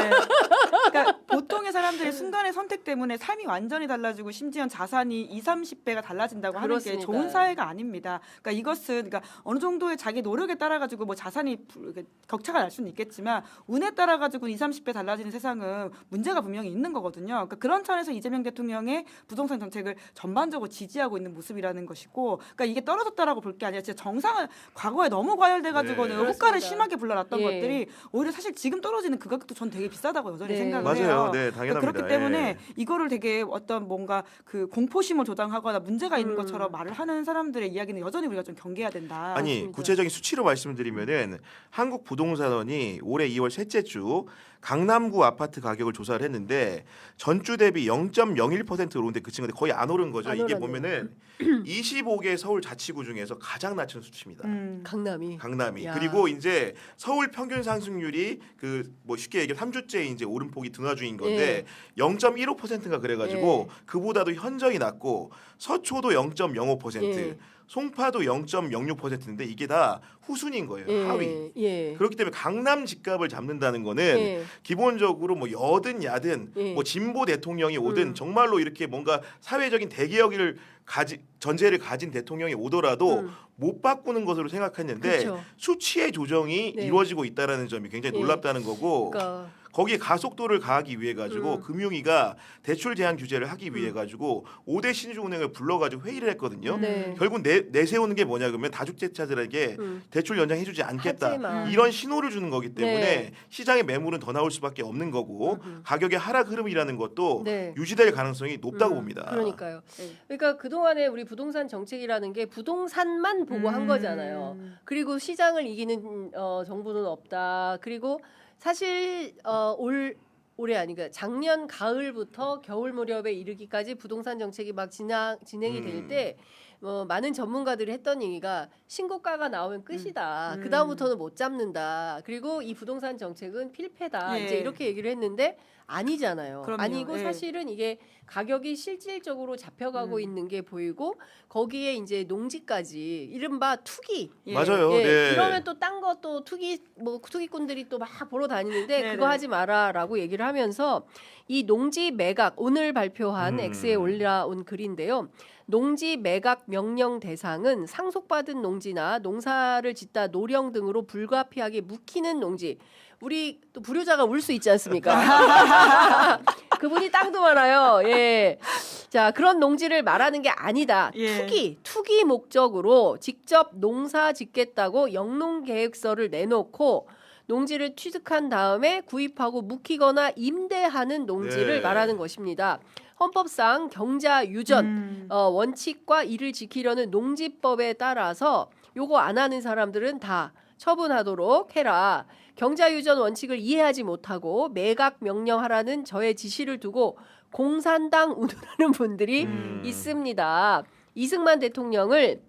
그러니까 보통의 사람들이 순간의 선택 때문에 삶이 완전히 달라지고 심지어 자산이 20, 30배가 달라진다고 하는 게 그렇습니다. 좋은 사회가 아닙니다. 그러니까 이것은 그러니까 어느 정도의 자기 노력에 따라 가지고 뭐 자산이 격차가 날 수는 있겠지만 운에 따라 가지고 20, 30배 달라지는 세상은 문제가 분명히 있는 거거든요. 그러니까 그런 차원에서 이재명 대통령의 부동산 정책을 전반적으로 지지하고 있는 모습이라는 것이고, 그러니까 이게 떨어졌다라고 볼 게 아니라 진짜 정상을 과거에 너무 과열돼 가지고는 네. 호가를 그렇습니다. 심하게 불러놨던 예. 것들이 오히려 사실 지금 떨어지는 그 가격도 전 되게 비싸다고 여전히 네. 생각을 맞아요. 해요. 네, 당연합니다. 그렇기 때문에 예. 이거를 되게 어떤 뭔가 그 공포심을 조장하거나 문제가 있는 것처럼 말을 하는 사람들의 이야기는 여전히 우리가 좀 경계해야 된다. 아니 맞습니다. 구체적인 수치로 말씀드리면은 한국 부동산원이 올해 2월 셋째 주 강남구 아파트 가격을 조사를 했는데 전주 대비 0.01% 오른데 그 친구들 거의 안 오른 거죠. 안 이게 오르네요. 보면은 25개 서울 자치구 중에서 가장 낮은 수치입니다. 강남이 강남이. 야. 그리고 이제 서울 평균 상승률이 그 뭐 쉽게 얘기해 3주째 이제 오름폭이 둔화 중인 건데 0.15%가 그래가지고 그보다도 현저히 낮고 서초도 0.05%, 예. 송파도 0.06%인데 이게 다 후순인 거예요. 예. 하위. 예. 그렇기 때문에 강남 집값을 잡는다는 거는 예. 기본적으로 뭐 여든 야든 예. 뭐 진보 대통령이 오든 정말로 이렇게 뭔가 사회적인 대개혁을 전제를 가진 대통령이 오더라도 못 바꾸는 것으로 생각했는데 그렇죠. 수치의 조정이 네. 이루어지고 있다라는 점이 굉장히 예. 놀랍다는 거고 그러니까 거기에 가속도를 가하기 위해 가지고 금융위가 대출 제한 규제를 하기 위해 가지고 5대 신주은행을 불러가지고 회의를 했거든요. 네. 결국 내세우는 게 뭐냐 그러면 다주택자들에게 대출 연장해주지 않겠다 하지 마. 이런 신호를 주는 거기 때문에 네. 시장의 매물은 더 나올 수밖에 없는 거고 가격의 하락 흐름이라는 것도 네. 유지될 가능성이 높다고 봅니다. 그러니까요. 네. 그러니까 그동안에 우리 부동산 정책이라는 게 부동산만 보고 한 거잖아요. 그리고 시장을 이기는 정부는 없다. 그리고 사실 올해 아니까 작년 가을부터 겨울 무렵에 이르기까지 부동산 정책이 막 진행이 될 때 많은 전문가들이 했던 얘기가 신고가가 나오면 끝이다. 그 다음부터는 못 잡는다. 그리고 이 부동산 정책은 필패다. 예. 이제 이렇게 얘기를 했는데 아니잖아요. 그럼요. 아니고 예. 사실은 이게 가격이 실질적으로 잡혀가고 있는 게 보이고 거기에 이제 농지까지 이른바 투기. 예. 맞아요. 예, 네. 이러면 또 딴 것도 투기꾼들이 또 막 보러 다니는데 네네. 그거 하지 마라라고 얘기를 하면서 이 농지 매각 오늘 발표한 X에 올라온 글인데요. 농지 매각 명령 대상은 상속받은 농지나 농사를 짓다 노령 등으로 불가피하게 묵히는 농지. 우리 또 불효자가 울 수 있지 않습니까? 그분이 땅도 많아요. 예. 자, 그런 농지를 말하는 게 아니다. 예. 투기 목적으로 직접 농사 짓겠다고 영농 계획서를 내놓고 농지를 취득한 다음에 구입하고 묵히거나 임대하는 농지를 네. 말하는 것입니다. 헌법상 경자 유전 원칙과 이를 지키려는 농지법에 따라서 요거 안 하는 사람들은 다 처분하도록 해라. 경자유전 원칙을 이해하지 못하고 매각 명령하라는 저의 지시를 두고 공산당 운운하는 분들이 있습니다. 이승만 대통령을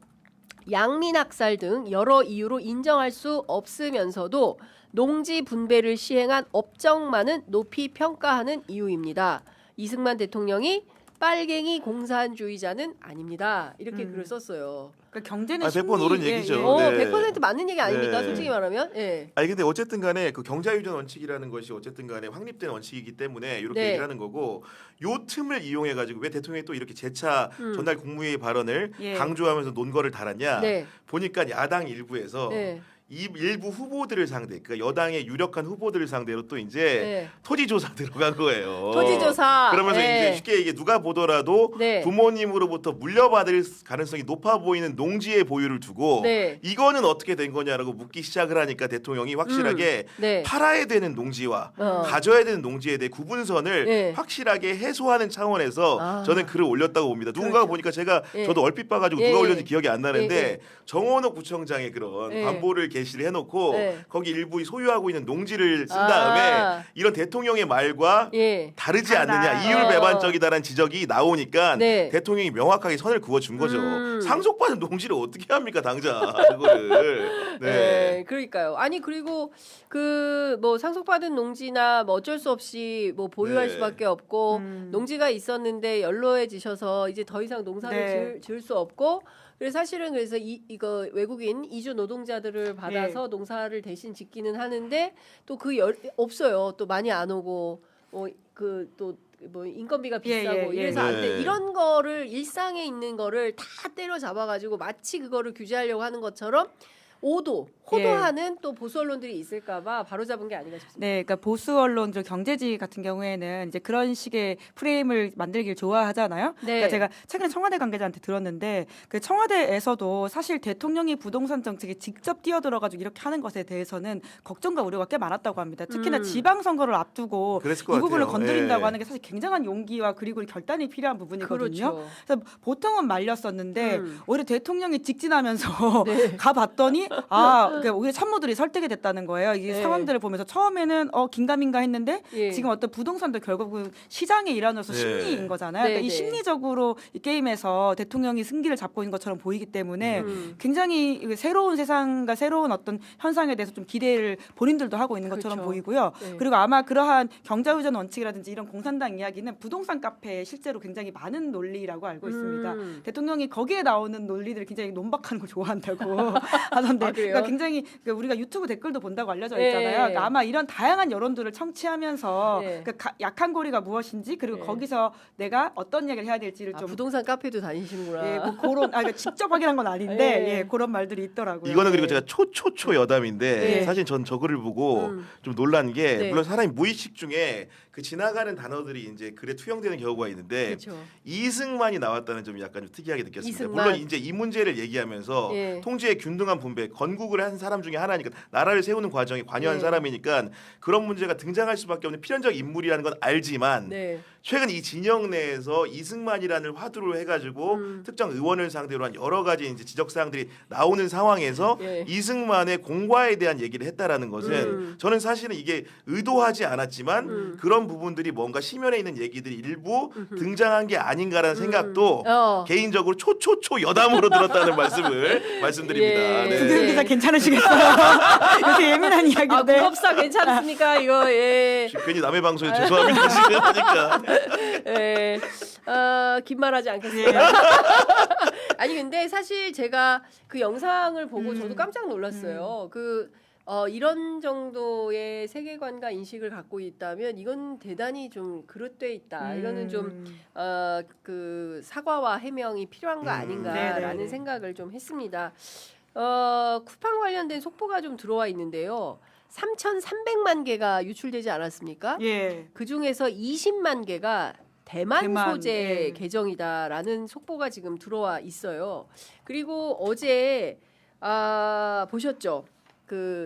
양민학살 등 여러 이유로 인정할 수 없으면서도 농지 분배를 시행한 업적만은 높이 평가하는 이유입니다. 이승만 대통령이 빨갱이 공산주의자는 아닙니다. 이렇게 글을 썼어요. 그러니까 경제는 100번 옳은 얘기죠. 네. 네. 100% 맞는 얘기 아닙니까? 네. 솔직히 말하면. 예. 아니 근데 어쨌든 간에 그 경자유전 원칙이라는 것이 어쨌든 간에 확립된 원칙이기 때문에 이렇게 네. 얘기를 하는 거고 요 틈을 이용해 가지고 왜 대통령이 또 이렇게 재차 전날 국무회의 발언을 예. 강조하면서 논거를 달았냐 네. 보니까 야당 일부에서 네. 이 일부 후보들을 상대, 그러니까 여당의 유력한 후보들을 상대로 또 이제 네. 토지 조사 들어간 거예요. 토지조사. 그러면서 네. 이제 쉽게 이게 누가 보더라도 네. 부모님으로부터 물려받을 가능성이 높아 보이는 농지의 보유를 두고 네. 이거는 어떻게 된 거냐라고 묻기 시작을 하니까 대통령이 확실하게 네. 팔아야 되는 농지와 어. 가져야 되는 농지에 대해 구분선을 네. 확실하게 해소하는 차원에서 아. 저는 글을 올렸다고 봅니다. 누군가가 그렇죠. 보니까 제가 예. 저도 얼핏 봐가지고 예, 누가 예. 올렸는지 기억이 안 나는데 예, 예. 정원호 구청장의 그런 예. 관보를 게시를 해놓고 예. 거기 일부 소유하고 있는 농지를 쓴 아. 다음에 이런 대통령의 말과 예. 다르지 다르다. 않느냐 이율배반적이다라는 지적이 나오니까 네. 대통령이 명확하게 선을 그어준 거죠. 음. 상속받은 농지를 어떻게 합니까 당장 그거를. 네. 그러니까요. 아니 그리고 그 뭐 상속받은 농지나 뭐 어쩔 수 없이 뭐 보유할 네. 수밖에 없고 음. 농지가 있었는데 연로해지셔서 이제 더 이상 농사를 네. 지을 수 없고 그래서 사실은 그래서 이거 외국인 이주 노동자들을 받아서 농사를 대신 짓기는 하는데 또 그 없어요. 또 많이 안 오고 그 또 뭐 인건비가 비싸고 예, 예, 예. 이래서 안 돼. 네. 이런 거를 일상에 있는 거를 다 때려잡아 가지고 마치 그거를 규제하려고 하는 것처럼 호도하는 또 보수 언론들이 있을까봐 바로 잡은 게 아닌가 싶습니다. 네, 그러니까 보수 언론들 경제지 같은 경우에는 이제 그런 식의 프레임을 만들길 좋아하잖아요. 네. 그러니까 제가 최근에 청와대 관계자한테 들었는데 그 청와대에서도 사실 대통령이 부동산 정책에 직접 뛰어들어가지고 이렇게 하는 것에 대해서는 걱정과 우려가 꽤 많았다고 합니다. 특히나 지방선거를 앞두고 그랬을 것 이 부분을 같아요. 건드린다고 예. 하는 게 사실 굉장한 용기와 그리고 결단이 필요한 부분이거든요. 그렇죠. 그래서 보통은 말렸었는데 음. 오히려 대통령이 직진하면서 네. 가봤더니 그러니까 오히려 참모들이 설득이 됐다는 거예요. 이 네. 상황들을 보면서 처음에는 긴가민가 했는데 예. 지금 어떤 부동산도 결국은 시장의 일환으로서 네. 심리인 거잖아요. 네, 그러니까 이 네. 심리적으로 이 게임에서 대통령이 승기를 잡고 있는 것처럼 보이기 때문에 굉장히 새로운 세상과 새로운 어떤 현상에 대해서 좀 기대를 본인들도 하고 있는 것처럼 그렇죠. 보이고요. 네. 그리고 아마 그러한 경자유전 원칙이라든지 이런 공산당 이야기는 부동산 카페에 실제로 굉장히 많은 논리라고 알고 있습니다. 대통령이 거기에 나오는 논리들을 굉장히 논박하는 걸 좋아한다고 하던데 아, 그래요? 그러니까 굉장히 우리가 유튜브 댓글도 본다고 알려져 네. 있잖아요. 그러니까 아마 이런 다양한 여론들을 청취하면서 네. 그러니까 약한 고리가 무엇인지 그리고 네. 거기서 내가 어떤 이야기를 해야 될지를 좀 부동산 카페도 다니시는구나. 예, 뭐 그런 그러니까 직접 확인한 건 아닌데 네. 예, 그런 말들이 있더라고요. 이거는 그리고 네. 제가 초초초 여담인데 네. 사실 전 저거를 보고 음. 좀 놀란 게 네. 물론 사람이 무의식 중에 그 지나가는 단어들이 이제 글에 투영되는 경우가 있는데 그렇죠. 이승만이 나왔다는 점이 약간 좀 특이하게 느꼈습니다. 이승만. 물론 이제 이 문제를 얘기하면서 예. 통제의 균등한 분배, 건국을 한 사람 중에 하나니까 나라를 세우는 과정에 관여한 네. 사람이니까 그런 문제가 등장할 수밖에 없는 필연적 인물이라는 건 알지만 네. 최근 이 진영 내에서 이승만이라는 화두를 해가지고 특정 의원을 상대로 한 여러 가지 이제 지적 사항들이 나오는 상황에서 예. 이승만의 공과에 대한 얘기를 했다라는 것은 저는 사실은 이게 의도하지 않았지만 그런 부분들이 뭔가 심연에 있는 얘기들이 일부 등장한 게 아닌가라는 생각도 개인적으로 초초초 여담으로 들었다는 말씀을 말씀드립니다. 예. 네. 김규현 기자 괜찮으시겠어요? 이렇게 예민한 이야기인데. 무법사 괜찮습니까? 이거 예. 괜히 남의 방송에 죄송합니다 지금 하니까. 예. 긴 말하지 않겠습니다. 아니 근데 사실 제가 그 영상을 보고 저도 깜짝 놀랐어요. 이런 정도의 세계관과 인식을 갖고 있다면 이건 대단히 좀 그릇돼 있다. 이거는 좀 그 사과와 해명이 필요한 거 아닌가라는 네네네. 생각을 좀 했습니다. 쿠팡 관련된 속보가 좀 들어와 있는데요. 3,300만 개가 유출되지 않았습니까? 예. 그 중에서 20만 개가 대만 소재 예. 계정이다라는 속보가 지금 들어와 있어요. 그리고 어제 보셨죠?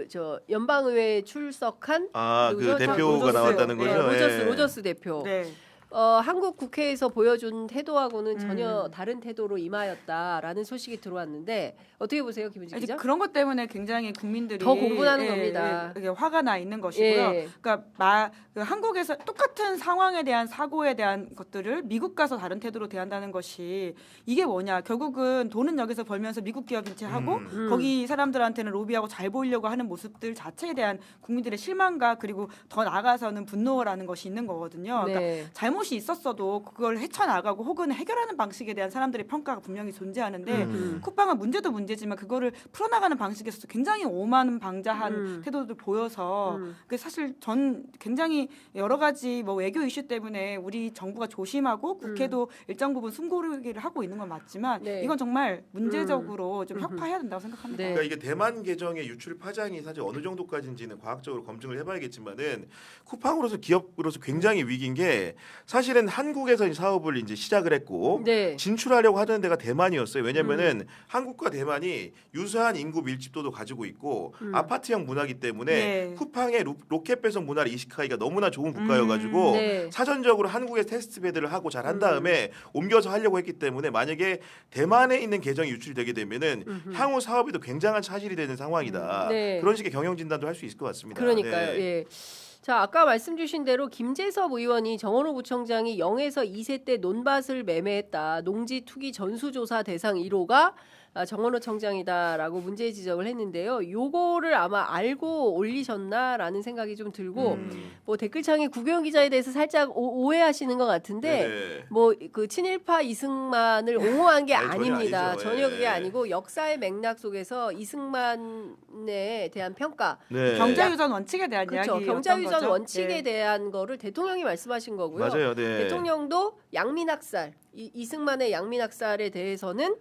저 연방의회에 출석한 그 대표가 로저스. 나왔다는 네, 거죠. 예. 로저스 대표. 네. 한국 국회에서 보여준 태도하고는 전혀 다른 태도로 임하였다라는 소식이 들어왔는데 어떻게 보세요, 김은지 기자? 그런 것 때문에 굉장히 국민들이 더 공분하는 겁니다. 화가 나 있는 것이고요. 그러니까 한국에서 똑같은 상황에 대한 사고에 대한 것들을 미국 가서 다른 태도로 대한다는 것이 이게 뭐냐? 결국은 돈은 여기서 벌면서 미국 기업 인체하고 거기 사람들한테는 로비하고 잘 보이려고 하는 모습들 자체에 대한 국민들의 실망과 그리고 더 나아가서는 분노라는 것이 있는 거거든요. 그러니까 잘못이 있었어도 그걸 헤쳐나가고 혹은 해결하는 방식에 대한 사람들의 평가가 분명히 존재하는데 쿠팡은 문제도 문제지만 그거를 풀어나가는 방식에서 굉장히 오만방자한 태도도 보여서 사실 전 굉장히 여러 가지 뭐 외교 이슈 때문에 우리 정부가 조심하고 국회도 일정 부분 숨고르기를 하고 있는 건 맞지만 이건 정말 문제적으로 좀 혁파해야 된다고 생각합니다. 그러니까 이게 대만 계정의 유출 파장이 사실 어느 정도까지인지는 과학적으로 검증을 해봐야겠지만은 쿠팡으로서 기업으로서 굉장히 위기인 게 사실은 한국에서 사업을 이제 시작을 했고 진출하려고 하던 데가 대만이었어요. 왜냐면은 한국과 대만이 유사한 인구 밀집도도 가지고 있고 아파트형 문화기 때문에 쿠팡의 로켓 배송 문화를 이식하기가 너무나 좋은 국가여가지고 사전적으로 한국에 테스트 배드를 하고 잘 한 다음에 옮겨서 하려고 했기 때문에 만약에 대만에 있는 계정이 유출이 되게 되면은 향후 사업에도 굉장한 차질이 되는 상황이다. 그런 식의 경영 진단도 할 수 있을 것 같습니다. 그러니까요. 예. 자, 아까 말씀 주신 대로 김재섭 의원이 정원호 구청장이 0에서 2세 때 논밭을 매매했다. 농지 투기 전수조사 대상 1호가 정원호 청장이다라고 문제 지적을 했는데요. 요거를 아마 알고 올리셨나라는 생각이 좀 들고 뭐 댓글창에 구경 기자에 대해서 살짝 오해하시는 것 같은데 뭐 그 친일파 이승만을 옹호한 게 아닙니다. 전혀 그게 아니고 역사의 맥락 속에서 이승만에 대한 평가, 경자유전 원칙에 대한 이야기, 경자유전 원칙에 대한 거를 대통령이 말씀하신 거고요. 맞아요. 대통령도 양민학살, 이승만의 양민학살에 대해서는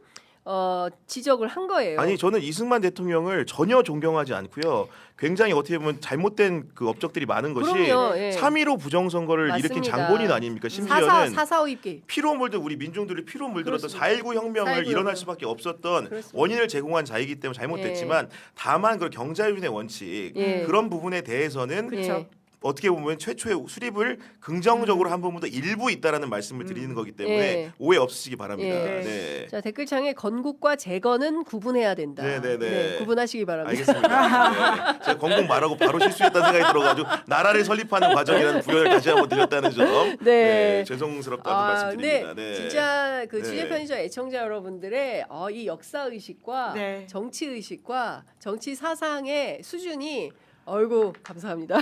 지적을 한 거예요. 아니 저는 이승만 대통령을 전혀 존경하지 않고요. 굉장히 어떻게 보면 잘못된 그 업적들이 많은 것이 3.15 부정선거를 맞습니다. 일으킨 장본인 아닙니까? 심지어는 4.45 입기. 피로 물든 우리 민중들이 피로 물들었던 4.19 혁명을 일어날 수밖에 없었던 원인을 제공한 자이기 때문에 잘못됐지만 다만 그 경자유전의 원칙 그런 부분에 대해서는 어떻게 보면 최초의 수립을 긍정적으로 한 부분도 일부 있다라는 말씀을 드리는 거기 때문에 오해 없으시기 바랍니다. 자, 댓글창에 건국과 재건은 구분해야 된다. 구분하시기 바랍니다. 알겠습니다. 제가 건국 말하고 바로 실수했다는 생각이 들어가지고 나라를 설립하는 과정이라는 부연을 다시 한번 드렸다는 점 죄송스럽다는 말씀드립니다. 진짜 그 취재 편의점 애청자 여러분들의 이 역사 의식과 정치 의식과 정치 사상의 수준이 어이구 감사합니다.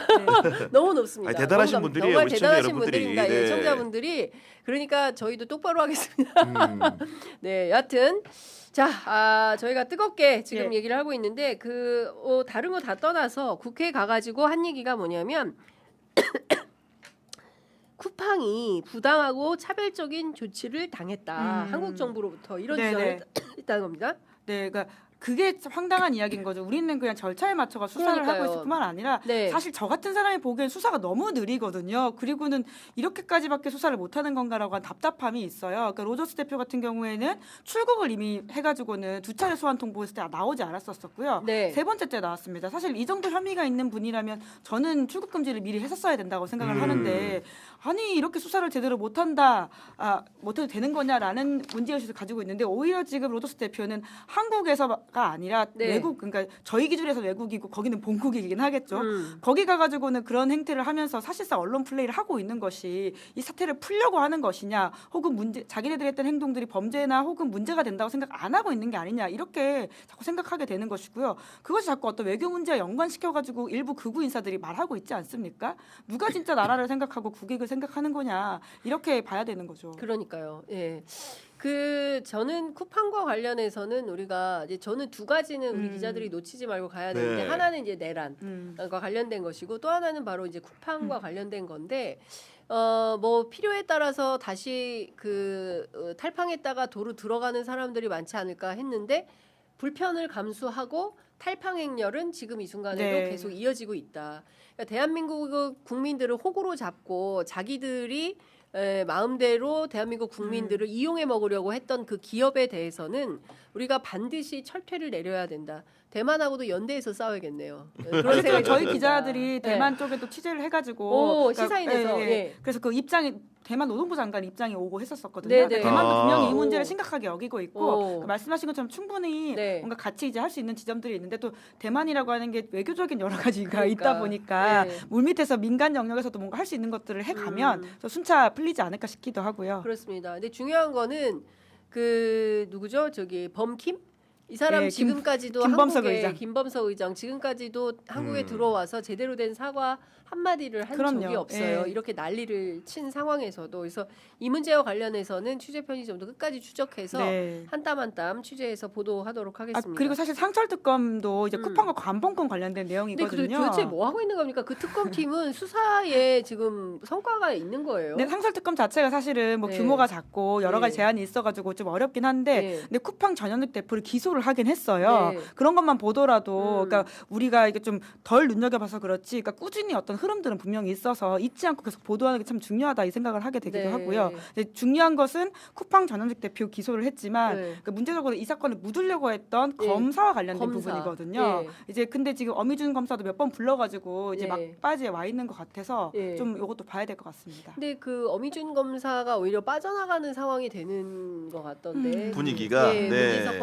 너무 높습니다. 아니, 대단하신 분들이에요. 정말 대단하신 분들입니다. 애청자분들이. 그러니까 저희도 똑바로 하겠습니다. 여하튼 자, 저희가 뜨겁게 지금 얘기를 하고 있는데 다른 거 다 떠나서 국회에 가가지고 한 얘기가 뭐냐면 쿠팡이 부당하고 차별적인 조치를 당했다. 한국 정부로부터 이런 지적을 했다는 겁니다. 그러니까 그게 황당한 이야기인 거죠. 우리는 그냥 절차에 맞춰가 수사를 하고 있을 뿐만 아니라 사실 저 같은 사람이 보기엔 수사가 너무 느리거든요. 그리고는 이렇게까지밖에 수사를 못하는 건가라고 한 답답함이 있어요. 그러니까 로저스 대표 같은 경우에는 출국을 이미 해가지고는 2차례 소환 통보했을 때 나오지 않았었고요. 3번째 때 나왔습니다. 사실 이 정도 혐의가 있는 분이라면 저는 출국 금지를 미리 했었어야 된다고 생각을 하는데 아니 이렇게 수사를 제대로 못한다, 못해도 되는 거냐라는 문제의식을 가지고 있는데 오히려 지금 로저스 대표는 한국에서가 아니라 외국, 그러니까 저희 기준에서 외국이고 거기는 본국이긴 하겠죠. 거기 가가지고는 그런 행태를 하면서 사실상 언론 플레이를 하고 있는 것이 이 사태를 풀려고 하는 것이냐, 혹은 자기네들이 했던 행동들이 범죄나 혹은 문제가 된다고 생각 안 하고 있는 게 아니냐 이렇게 자꾸 생각하게 되는 것이고요. 그것이 자꾸 어떤 외교 문제와 연관시켜가지고 일부 극우 인사들이 말하고 있지 않습니까? 누가 진짜 나라를 생각하고 국익을 생각하는 거냐 이렇게 봐야 되는 거죠. 그러니까요. 저는 쿠팡과 관련해서는 우리가 이제 저는 두 가지는 우리 기자들이 놓치지 말고 가야 되는데 하나는 이제 내란과 관련된 것이고 또 하나는 바로 이제 쿠팡과 관련된 건데 뭐 필요에 따라서 다시 탈팡했다가 도로 들어가는 사람들이 많지 않을까 했는데 불편을 감수하고 탈팡 행렬은 지금 이 순간에도 계속 이어지고 있다. 그러니까 대한민국 국민들을 호구로 잡고 자기들이 마음대로 대한민국 국민들을 이용해 먹으려고 했던 그 기업에 대해서는 우리가 반드시 철퇴를 내려야 된다. 대만하고도 연대해서 싸워야겠네요. 그런 생각이 저희 기자들이 대만 쪽에 또 취재를 해가지고 시사인에서 그래서 그 입장이 대만 노동부 장관 입장이 오고 했었거든요. 네네. 그러니까 대만도 아. 분명히 이 오. 문제를 심각하게 여기고 있고 오. 그 말씀하신 것처럼 충분히 네. 뭔가 같이 이제 할 수 있는 지점들이 있는데 또 대만이라고 하는 게 외교적인 여러 가지가 그러니까. 있다 보니까 네. 물밑에서 민간 영역에서도 뭔가 할 수 있는 것들을 해가면 또 순차 풀리지 않을까 싶기도 하고요. 그렇습니다. 근데 중요한 거는 그 누구죠? 저기 범킴? 이 사람 네, 지금까지도 김범석 한국에 의장. 김범석 의장 지금까지도 한국에 음. 들어와서 제대로 된 사과 한마디를 한 그럼요. 적이 없어요. 예. 이렇게 난리를 친 상황에서도. 그래서 이 문제와 관련해서는 취재 편의점도 끝까지 추적해서 네. 한 땀 한 땀 취재해서 보도하도록 하겠습니다. 그리고 사실 상철 특검도 이제 음. 쿠팡과 관봉권 관련된 근데 내용이거든요. 도대체 뭐 하고 있는 겁니까? 그 특검팀은 수사에 지금 성과가 있는 거예요. 근데 상설 특검 자체가 사실은 뭐 네. 규모가 작고 여러 가지 네. 제한이 있어가지고 좀 어렵긴 한데 네. 근데 쿠팡 전현직 대표를 기소를 하긴 했어요. 네. 그런 것만 보더라도 음. 그러니까 우리가 이게 좀 덜 눈여겨봐서 그렇지 그러니까 꾸준히 어떤 흐름들은 분명히 있어서 잊지 않고 계속 보도하는 게 참 중요하다 이 생각을 하게 되기도 네. 하고요. 근데 중요한 것은 쿠팡 전현직 대표 기소를 했지만 네. 그러니까 문제적으로 이 사건을 묻으려고 했던 네. 검사와 관련된 검사. 부분이거든요. 네. 이제 근데 지금 어미준 검사도 몇 번 불러가지고 이제 네. 막바지에 와 있는 것 같아서 네. 좀 이것도 봐야 될 것 같습니다. 근데 그 어미준 검사가 오히려 빠져나가는 상황이 되는 것 같던데 분위기가 예, 네. 문희석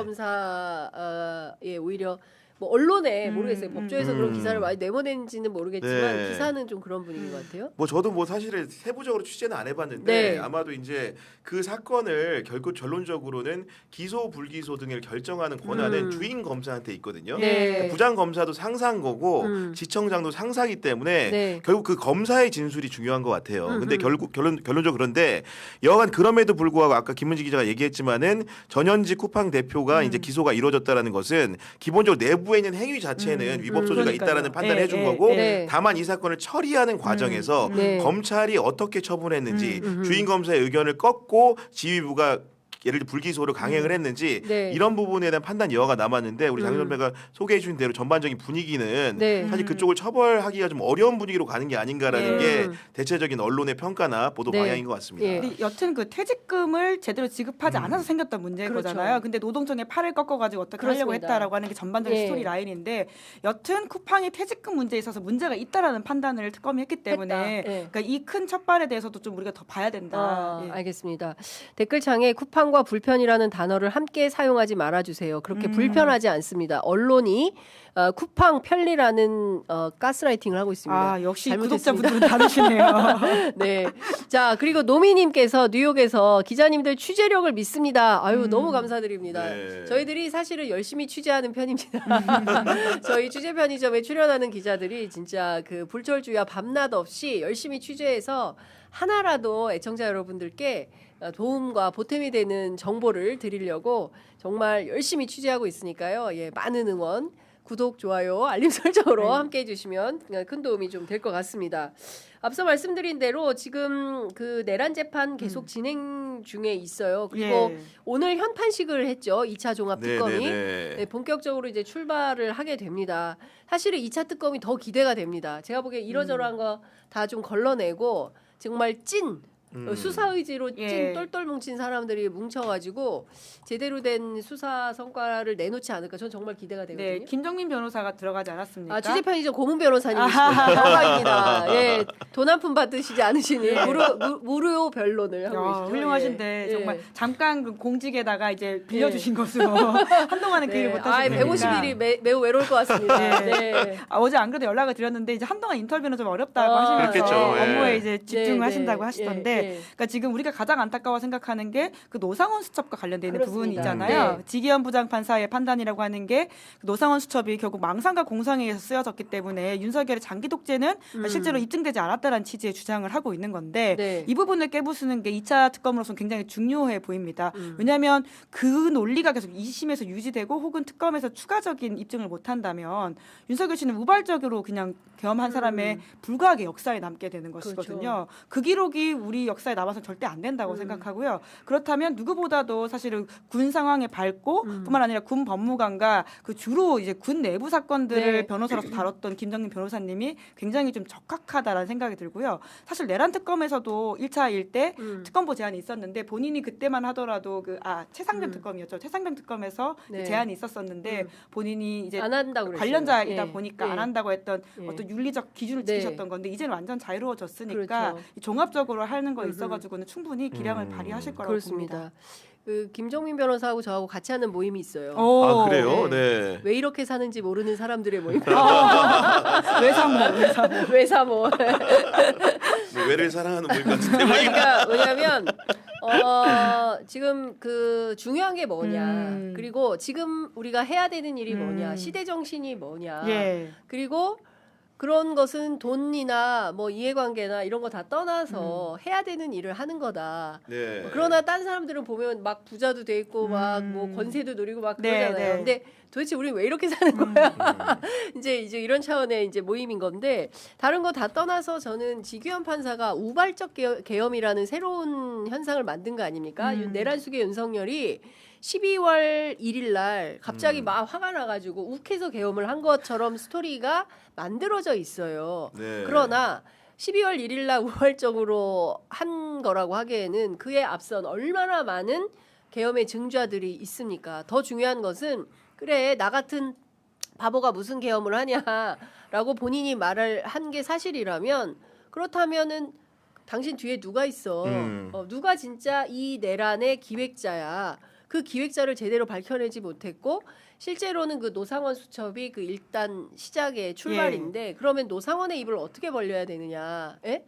검사 예 오히려 뭐 언론에 모르겠어요. 법조에서 그런 기사를 많이 내보낸지는 모르겠지만 네. 기사는 좀 그런 분위기인 것 같아요. 뭐 저도 뭐 사실은 세부적으로 취재는 안 해봤는데 네. 아마도 이제 그 사건을 결국 결론적으로는 기소 불기소 등을 결정하는 권한은 주인 검사한테 있거든요. 네. 부장 검사도 상사인 거고 음. 지청장도 상사이기 때문에 네. 결국 그 검사의 진술이 중요한 것 같아요. 근데 음. 결국 결론적으로 그런데 여간 그럼에도 불구하고 아까 김문지 기자가 얘기했지만은 전현직 쿠팡 대표가 이제 기소가 이루어졌다라는 것은 기본적으로 내부에 있는 행위 자체는 위법 소지가 그러니까요. 있다라는 판단을 예, 해준 예, 거고 예. 다만 이 사건을 처리하는 과정에서 네. 검찰이 어떻게 처분했는지 주인 검사의 의견을 꺾고 지휘부가 예를 들어 불기소를 강행을 했는지 네. 이런 부분에 대한 판단 여하가 남았는데 우리 장 선배가 소개해 주신 대로 전반적인 분위기는 네. 사실 그쪽을 처벌하기가 좀 어려운 분위기로 가는 게 아닌가라는 예. 게 대체적인 언론의 평가나 보도 네. 방향인 것 같습니다. 예. 근데 여튼 그 퇴직금을 제대로 지급하지 않아서 생겼던 문제인 그렇죠. 거잖아요. 근데 노동청의 팔을 꺾어가지고 어떻게 하려고 그렇습니다. 했다라고 하는 게 전반적인 예. 스토리 라인인데 여튼 쿠팡이 퇴직금 문제에 있어서 문제가 있다라는 판단을 특검이 했기 때문에 했다. 예. 그러니까 이 큰 첫발에 대해서도 좀 우리가 더 봐야 된다. 예. 알겠습니다. 댓글창에 쿠팡과 불편이라는 단어를 함께 사용하지 말아주세요. 그렇게 불편하지 않습니다. 언론이 쿠팡 편리라는 가스라이팅을 하고 있습니다. 아 역시 잘못했습니다. 구독자분들은 다르시네요. 네. 자, 그리고 노미님께서 뉴욕에서 기자님들 취재력을 믿습니다. 아유, 너무 감사드립니다. 네. 저희들이 사실은 열심히 취재하는 편입니다. 저희 취재 편의점에 출연하는 기자들이 진짜 그 불철주야 밤낮 없이 열심히 취재해서 하나라도 애청자 여러분들께 도움과 보탬이 되는 정보를 드리려고 정말 열심히 취재하고 있으니까요. 예, 많은 응원, 구독, 좋아요, 알림 설정으로 함께 해주시면 큰 도움이 좀 될 것 같습니다. 앞서 말씀드린 대로 지금 그 내란 재판 계속 진행 중에 있어요. 그리고 예. 오늘 현판식을 했죠. 2차 종합 특검이. 네네네. 네, 본격적으로 이제 출발을 하게 됩니다. 사실은 2차 특검이 더 기대가 됩니다. 제가 보기에 이러저러한 거 다 좀 걸러내고 정말 찐 수사 의지로 찐 예. 똘똘 뭉친 사람들이 뭉쳐가지고 제대로 된 수사 성과를 내놓지 않을까. 전 정말 기대가 되거든요. 네, 김정민 변호사가 들어가지 않았습니까? 취재 편의점 고문 변호사님이십니다. 영광입니다. 예, 돈 한 푼 받으시지 않으시니 무료 변론을 하고 계시죠. 훌륭하신데 예. 정말 잠깐 그 공직에다가 이제 예. 빌려주신 것으로 한동안은 그 일을 못 하시니까 150일이 매우 외로울 것 같습니다. 네. 어제 안 그래도 연락을 드렸는데 이제 한동안 인터뷰는 좀 어렵다고 하시면서 그렇겠죠. 예. 업무에 이제 집중을 네, 하신다고 네. 하시던데 예. 그러니까 지금 우리가 가장 안타까워 생각하는 게 그 노상원 수첩과 관련돼 있는 그렇습니다. 부분이잖아요. 네. 지기현 부장판사의 판단이라고 하는 게 노상원 수첩이 결국 망상과 공상에 의해서 쓰여졌기 때문에 윤석열의 장기 독재는 실제로 입증되지 않았다는 취지의 주장을 하고 있는 건데 네. 이 부분을 깨부수는 게 2차 특검으로서는 굉장히 중요해 보입니다. 왜냐하면 그 논리가 계속 2심에서 유지되고 혹은 특검에서 추가적인 입증을 못한다면 윤석열 씨는 우발적으로 그냥 겸한 사람의 불과하게 역사에 남게 되는 것이거든요. 그 기록이 우리 역사에 남아서 절대 안 된다고 생각하고요. 그렇다면 누구보다도 사실은 군 상황에 밝고 뿐만 아니라 군 법무관과 그 주로 이제 군 내부 사건들을 네. 변호사로서 다뤘던 김정민 변호사님이 굉장히 좀 적합하다라는 생각이 들고요. 사실 내란 특검에서도 1차일 때 특검보 제안이 있었는데 본인이 그때만 하더라도 최상병 특검이었죠. 최상병 특검에서 네. 그 제안이 있었었는데 본인이 이제 안 한다고 그랬어요. 관련자이다 예. 보니까 예. 안 한다고 했던 예. 어떤 윤리적 기준을 네. 지키셨던 건데 이제는 완전 자유로워졌으니까 그렇죠. 종합적으로 하는 거에 있어가지고는 충분히 기량을 발휘하실 거라고 그렇습니다. 봅니다. 그 김정민 변호사하고 저하고 같이 하는 모임이 있어요. 아 그래요? 네. 네. 왜 이렇게 사는지 모르는 사람들의 모임. 외사모. 외사모. 뭐 외를 사랑하는 모임 같은데. 그러니까 왜냐하면 지금 그 중요한 게 뭐냐. 그리고 지금 우리가 해야 되는 일이 뭐냐. 시대 정신이 뭐냐. 예. 그리고 그런 것은 돈이나 뭐 이해관계나 이런 거 다 떠나서 해야 되는 일을 하는 거다. 네. 그러나 딴 사람들은 보면 막 부자도 돼 있고 막 뭐 권세도 누리고 막 그러잖아요. 네. 근데 도대체 우리는 왜 이렇게 사는 거야? 이제 이런 차원의 이제 모임인 건데 다른 거 다 떠나서 저는 지규현 판사가 우발적 계엄이라는 새로운 현상을 만든 거 아닙니까? 내란숙의 윤석열이 12월 1일 날 갑자기 막 화가 나가지고 욱해서 계엄을 한 것처럼 스토리가 만들어져 있어요. 네. 그러나 12월 1일 날 우발적으로 한 거라고 하기에는 그에 앞선 얼마나 많은 계엄의 증좌들이 있습니까? 더 중요한 것은 그래 나 같은 바보가 무슨 계엄을 하냐라고 본인이 말을 한 게 사실이라면 그렇다면은 당신 뒤에 누가 있어? 누가 진짜 이 내란의 기획자야? 그 기획자를 제대로 밝혀내지 못했고 실제로는 그 노상원 수첩이 그 일단 시작의 출발인데 그러면 노상원의 입을 어떻게 벌려야 되느냐? 예?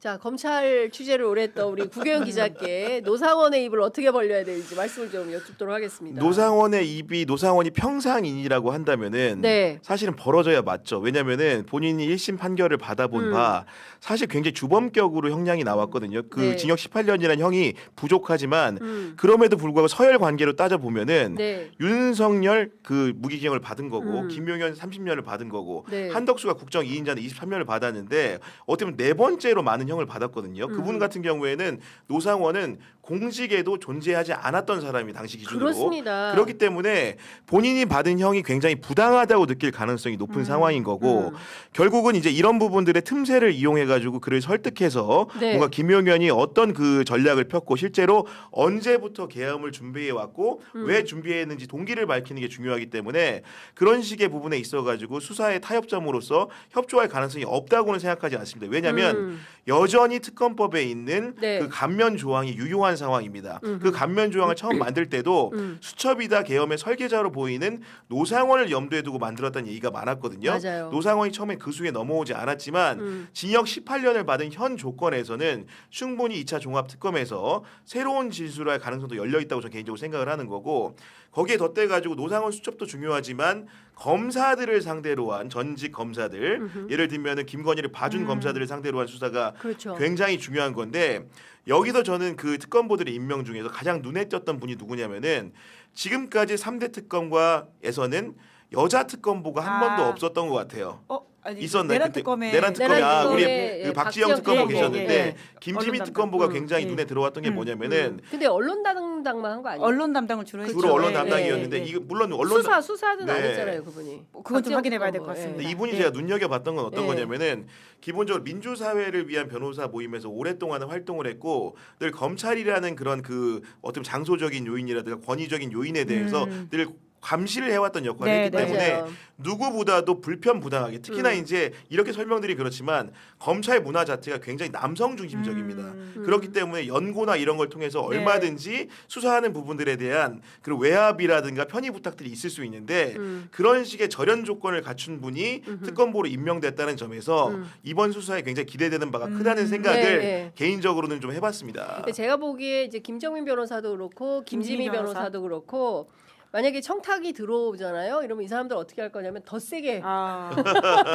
자 검찰 취재를 오래 했던 우리 구교영 기자께 노상원의 입을 어떻게 벌려야 되는지 말씀을 좀 여쭙도록 하겠습니다. 노상원의 입이 노상원이 평상인이라고 한다면은 네. 사실은 벌어져야 맞죠. 왜냐면은 본인이 1심 판결을 받아본 바 사실 굉장히 주범격으로 형량이 나왔거든요. 그 네. 징역 18년이라는 형이 부족하지만 그럼에도 불구하고 서열 관계로 따져 보면은 네. 윤석열 그 무기징역을 받은 거고 김용현 30년을 받은 거고 네. 한덕수가 국정 2인자는 23년을 받았는데 어떻게 보면 네 번째로 많은 형을 받았거든요. 그분 같은 경우에는 노상원은 공직에도 존재하지 않았던 사람이 당시 기준으로 그렇습니다. 그렇기 때문에 본인이 받은 형이 굉장히 부당하다고 느낄 가능성이 높은 상황인 거고 결국은 이제 이런 부분들의 틈새를 이용해 가지고 그를 설득해서 네. 뭔가 김용현이 어떤 그 전략을 폈고 실제로 언제부터 계엄을 준비해 왔고 왜 준비했는지 동기를 밝히는 게 중요하기 때문에 그런 식의 부분에 있어 가지고 수사의 타협점으로서 협조할 가능성이 없다고는 생각하지 않습니다. 왜냐하면 여전히 특검법에 있는 네. 그 감면 조항이 유효한 상황입니다. 그 감면 조항을 처음 만들 때도 수첩이다 계엄의 설계자로 보이는 노상원을 염두에 두고 만들었다는 얘기가 많았거든요. 맞아요. 노상원이 처음에 그 수에 넘어오지 않았지만 징역 18년을 받은 현 조건에서는 충분히 2차 종합특검에서 새로운 진술을 할 가능성도 열려 있다고 저는 개인적으로 생각을 하는 거고 거기에 덧대 가지고 노상원 수첩도 중요하지만 검사들을 상대로 한 전직 검사들 예를 들면은 김건희를 봐준 검사들을 상대로 한 수사가 그렇죠. 굉장히 중요한 건데 여기서 저는 그 특검보들의 임명 중에서 가장 눈에 띄었던 분이 누구냐면은 지금까지 3대 특검과에서는 여자 특검보가 한 번도 없었던 것 같아요. 아니, 있었나요? 내란 그때? 특검에 내란 특검에 우리 예, 그 박지영 특검보 특검, 계셨는데 예. 김지미 언론 특검보가 담당. 굉장히 눈에 들어왔던 게 뭐냐면은 근데 언론 담당만 한 거 아니에요? 언론 담당을 주로 했죠. 주로 언론 예, 담당이었는데 예, 예. 이거 물론 언론 수사는 안 네. 했잖아요, 그분이. 그건 좀 확인해봐야 될 것 특검, 같습니다. 근데 이분이 예. 제가 눈여겨봤던 건 어떤 예. 거냐면은 기본적으로 민주사회를 위한 변호사 모임에서 오랫동안 활동을 했고 늘 검찰이라는 그런 그 어떤 장소적인 요인이라든가 권위적인 요인에 대해서 늘 감시를 해왔던 역할을 네, 했기 네. 때문에 맞아요. 누구보다도 불편부당하게 특히나 이제 이렇게 설명들이 그렇지만 검찰 문화 자체가 굉장히 남성 중심적입니다. 그렇기 때문에 연고나 이런 걸 통해서 네. 얼마든지 수사하는 부분들에 대한 그런 외압이라든가 편의 부탁들이 있을 수 있는데 그런 식의 절연 조건을 갖춘 분이 특검보로 임명됐다는 점에서 이번 수사에 굉장히 기대되는 바가 크다는 생각을 네, 네. 개인적으로는 좀 해봤습니다. 근데 제가 보기에 이제 김정민 변호사도 그렇고 김지미 김지미 변호사. 변호사도 그렇고 만약에 청탁이 들어오잖아요. 이러면 이 사람들 어떻게 할 거냐면 더 세게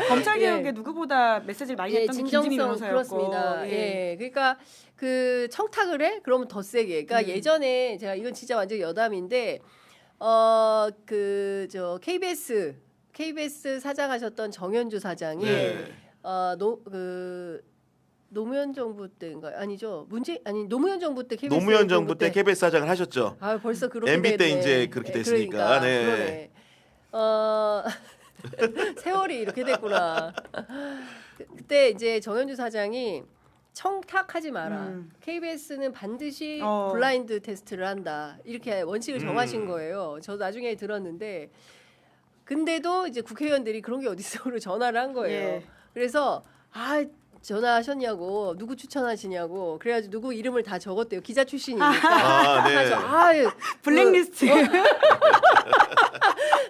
검찰 개혁에 예. 누구보다 메시지를 많이 예, 했던 게 김지미 진정성 변호사였고. 그렇습니다. 예. 그러니까 그 청탁을 해? 그러면 더 세게. 그러니까 예전에 제가 이건 진짜 완전 여담인데 그 저 KBS 사장하셨던 정현주 사장이 네. 노무현 정부 때인가요? 아니죠. 노무현 정부 때 KBS 노무현 정부 때 KBS 사장을 하셨죠. 아, 벌써 그렇게 MB 때 됐네. 이제 그렇게 됐으니까. 그러니까, 네. 그러네. 세월이 이렇게 됐구나. 그때 이제 정현주 사장이 청탁하지 마라. KBS는 반드시 블라인드 테스트를 한다. 이렇게 원칙을 정하신 거예요. 저도 나중에 들었는데 근데도 이제 국회의원들이 그런 게 어디 있어로 전화를 한 거예요. 예. 그래서 전화하셨냐고 누구 추천하시냐고 그래가지고 누구 이름을 다 적었대요. 기자 출신이니까. 아, 네. 그래서 아유 블랙리스트.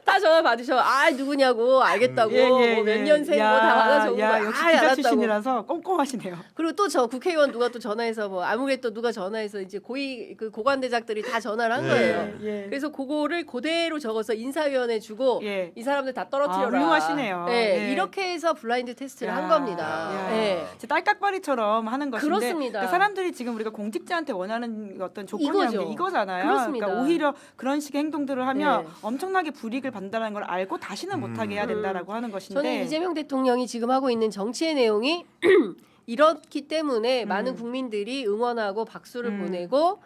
다 전화 받으셔. 아 누구냐고 알겠다고 뭐 몇 년생 뭐 다 받아 적은 거야. 역시 아, 기자 알았다고. 출신이라서 꼼꼼하시네요. 그리고 또 저 국회의원 누가 또 전화해서 뭐 아무개 또 누가 전화해서 이제 고위 그 고관대작들이 다 전화를 한 네. 거예요. 예. 그래서 그거를 그대로 적어서 인사위원회 주고 예. 이 사람들 다 떨어뜨려라. 아, 훌륭하시네요. 네, 예. 이렇게 해서 블라인드 테스트를 야, 한 겁니다. 야. 네. 딸깍바리처럼 하는 것인데 그렇습니다. 그 사람들이 지금 우리가 공직자한테 원하는 어떤 조건이라는 이거죠. 게 이거잖아요. 그렇습니다. 그러니까 오히려 그런 식의 행동들을 하면 네. 엄청나게 불이익을 받는다는 걸 알고 다시는 못하게 해야 된다라고 하는 것인데 저는 이재명 대통령이 지금 하고 있는 정치의 내용이 이렇기 때문에 많은 국민들이 응원하고 박수를 보내고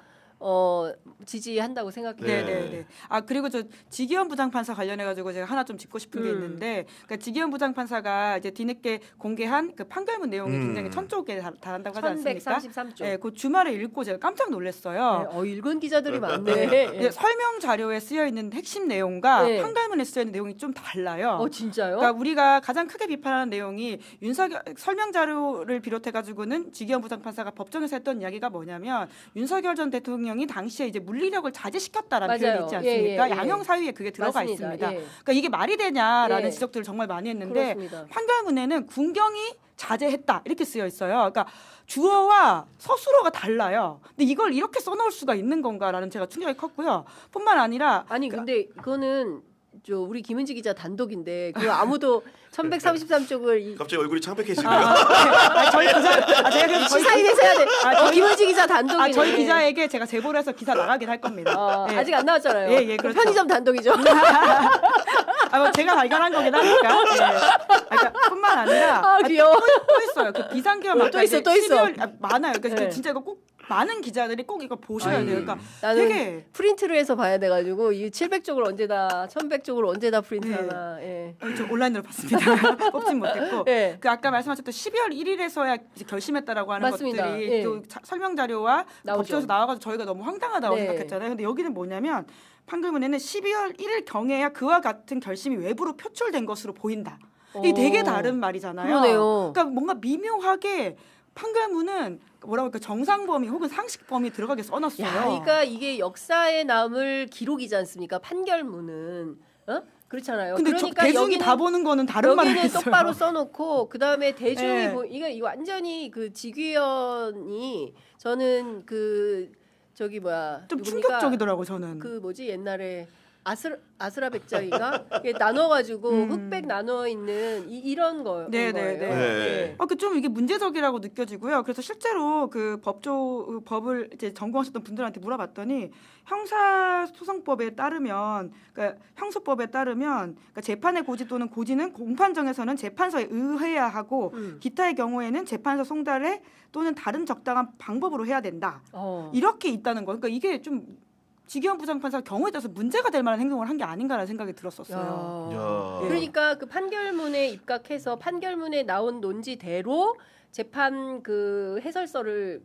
지지한다고 생각해요. 네. 네네네. 아 그리고 저 지기현 부장판사 관련해 가지고 제가 하나 좀 짚고 싶은 게 있는데, 그러니까 지기현 부장판사가 이제 뒤늦게 공개한 그 판결문 내용이 굉장히 1000쪽에 달한다고 하지 않습니까? 1133쪽. 네, 그 주말에 읽고 제가 깜짝 놀랐어요. 읽은 기자들이 많네. 네, 설명 자료에 쓰여 있는 핵심 내용과 네. 판결문에 쓰여 있는 내용이 좀 달라요. 진짜요? 그러니까 우리가 가장 크게 비판하는 내용이 윤석열 설명 자료를 비롯해 가지고는 지기현 부장판사가 법정에서 했던 이야기가 뭐냐면 윤석열 전 대통령이 당시에 이제 물리력을 자제시켰다라는 맞아요. 표현이 있지 않습니까? 예, 예, 예. 양형 사유에 그게 들어가 맞습니다. 있습니다. 예. 그러니까 이게 말이 되냐라는 예. 지적들을 정말 많이 했는데 그렇습니다. 판결문에는 군경이 자제했다 이렇게 쓰여 있어요. 그러니까 주어와 서술어가 달라요. 근데 이걸 이렇게 써놓을 수가 있는 건가라는 제가 충격이 컸고요. 뿐만 아니라 아니 근데 이거는 저 우리 김은지 기자 단독인데 그 아무도 1133쪽을 갑자기 얼굴이 창백해지네요. 저희 기자 제가 그래서 저희 시사인에서 해야 돼. 김은지 기자 단독이네. 저희 기자에게 제가 제보를 해서 기사 나가긴 할 겁니다. 예. 아직 안 나왔잖아요. 예, 그렇죠. 편의점 단독이죠. 뭐 제가 발견한 거긴 하니까. 예. 그러니까 뿐만 아니라 귀여워. 또 있어요. 그 비상계엄 또 있어, 또 있어. 많아요. 그러니까 네. 진짜 이거 꼭 많은 기자들이 꼭 이거 보셔야 돼요. 그러니까 나는 되게 프린트를 해서 봐야 돼가지고 이 700쪽을 언제다 1100쪽을 언제다 프린트하나. 예. 저 온라인으로 봤습니다. 뽑진 못했고 예. 그 아까 말씀하셨던 12월 1일에서야 이제 결심했다라고 하는 맞습니다. 것들이 예. 또 설명 자료와 나오죠. 법정에서 나와가지고 저희가 너무 황당하다고 네. 생각했잖아요. 근데 여기는 뭐냐면 판결문에는 12월 1일 경에야 그와 같은 결심이 외부로 표출된 것으로 보인다. 이게 되게 다른 말이잖아요. 그러네요. 그러니까 뭔가 미묘하게 판결문은 뭐라고 할까 정상 범위 혹은 상식 범위 들어가게 써놨어요. 그러니까 이게 역사에 남을 기록이지 않습니까? 판결문은 그렇잖아요. 근데 그러니까 대중이 여기는 다 보는 거는 다른 말을 여기는 했어요. 똑바로 써놓고 그 다음에 대중이 네. 이거 완전히 그 지귀현이 저는 그 저기 뭐야 좀 누굽니까? 충격적이더라고 저는. 그 뭐지 옛날에 아스라 백작인가 이게 나눠가지고 흑백 나눠 있는 이런 거 네. 네. 좀 이게 문제적이라고 느껴지고요. 그래서 실제로 그 법을 이제 전공하셨던 분들한테 물어봤더니 형사소송법에 따르면, 그러니까 형소법에 따르면, 그러니까 재판의 고지 또는 고지는 공판정에서는 재판서에 의해야 하고 기타의 경우에는 재판서 송달에 또는 다른 적당한 방법으로 해야 된다. 이렇게 있다는 거. 그러니까 이게 좀 지기현 부장판사 경우에 따라서 문제가 될 만한 행동을 한 게 아닌가라는 생각이 들었었어요. 야. 그러니까 그 판결문에 입각해서 판결문에 나온 논지대로 재판 그 해설서를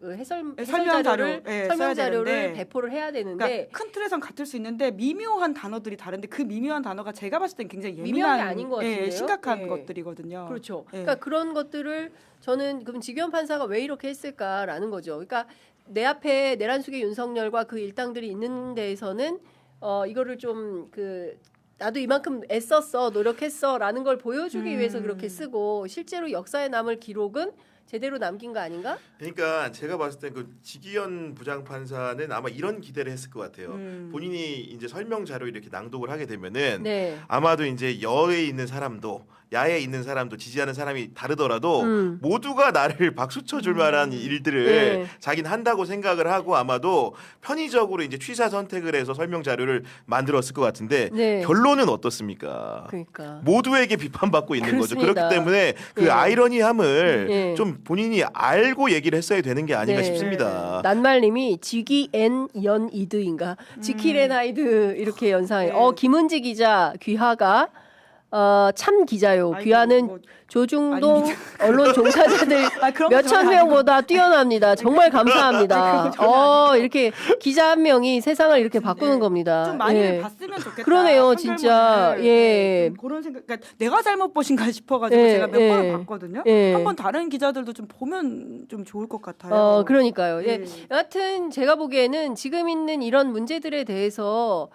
설명 자료, 설명 써야 자료를 되는데. 배포를 해야 되는데 그러니까 큰 틀에선 같을 수 있는데 미묘한 단어들이 다른데 그 미묘한 단어가 제가 봤을 땐 굉장히 미묘한 예민한 게 아닌 것 같은데요? 심각한 예. 것들이거든요. 그렇죠. 예. 그러니까 그런 것들을 저는 그럼 지기현 판사가 왜 이렇게 했을까라는 거죠. 그러니까 내 앞에 내란숙의 윤석열과 그 일당들이 있는 데에서는 이거를 좀 나도 이만큼 애썼어 노력했어라는 걸 보여주기 위해서 그렇게 쓰고 실제로 역사에 남을 기록은 제대로 남긴 거 아닌가? 그러니까 제가 봤을 때 그 지기현 부장판사는 아마 이런 기대를 했을 것 같아요. 본인이 이제 설명 자료 이렇게 낭독을 하게 되면은 네. 아마도 이제 여에 있는 사람도 야에 있는 사람도 지지하는 사람이 다르더라도 모두가 나를 박수 쳐줄 만한 일들을 네. 자기는 한다고 생각을 하고 아마도 편의적으로 이제 취사 선택을 해서 설명 자료를 만들었을 것 같은데 네. 결론은 어떻습니까? 그러니까. 모두에게 비판받고 있는 그렇습니다. 거죠. 그렇기 때문에 그 예. 아이러니함을 예. 좀 본인이 알고 얘기를 했어야 되는 게 아닌가 네. 싶습니다. 낱말님이 지기엔 연이드인가 지키렌하이드 이렇게 연상해. 네. 김은지 기자 귀하가 참 기자요. 아이고, 귀하는 뭐, 조중동 아닙니다. 언론 종사자들 그런 거 몇천 전혀 명보다 뛰어납니다. 정말 감사합니다. 그런 거 전혀 이렇게 기자 한 명이 세상을 이렇게 바꾸는 네. 겁니다. 좀 많이 예. 봤으면 좋겠다. 그러네요, 진짜. 한결문을. 예. 네, 좀 그런 생각. 그러니까 내가 잘못 보신가 싶어가지고 예, 제가 몇 예. 번을 봤거든요. 예. 한번 다른 기자들도 좀 보면 좀 좋을 것 같아요. 그러니까요. 예. 예. 여하튼 제가 보기에는 지금 있는 이런 문제들에 대해서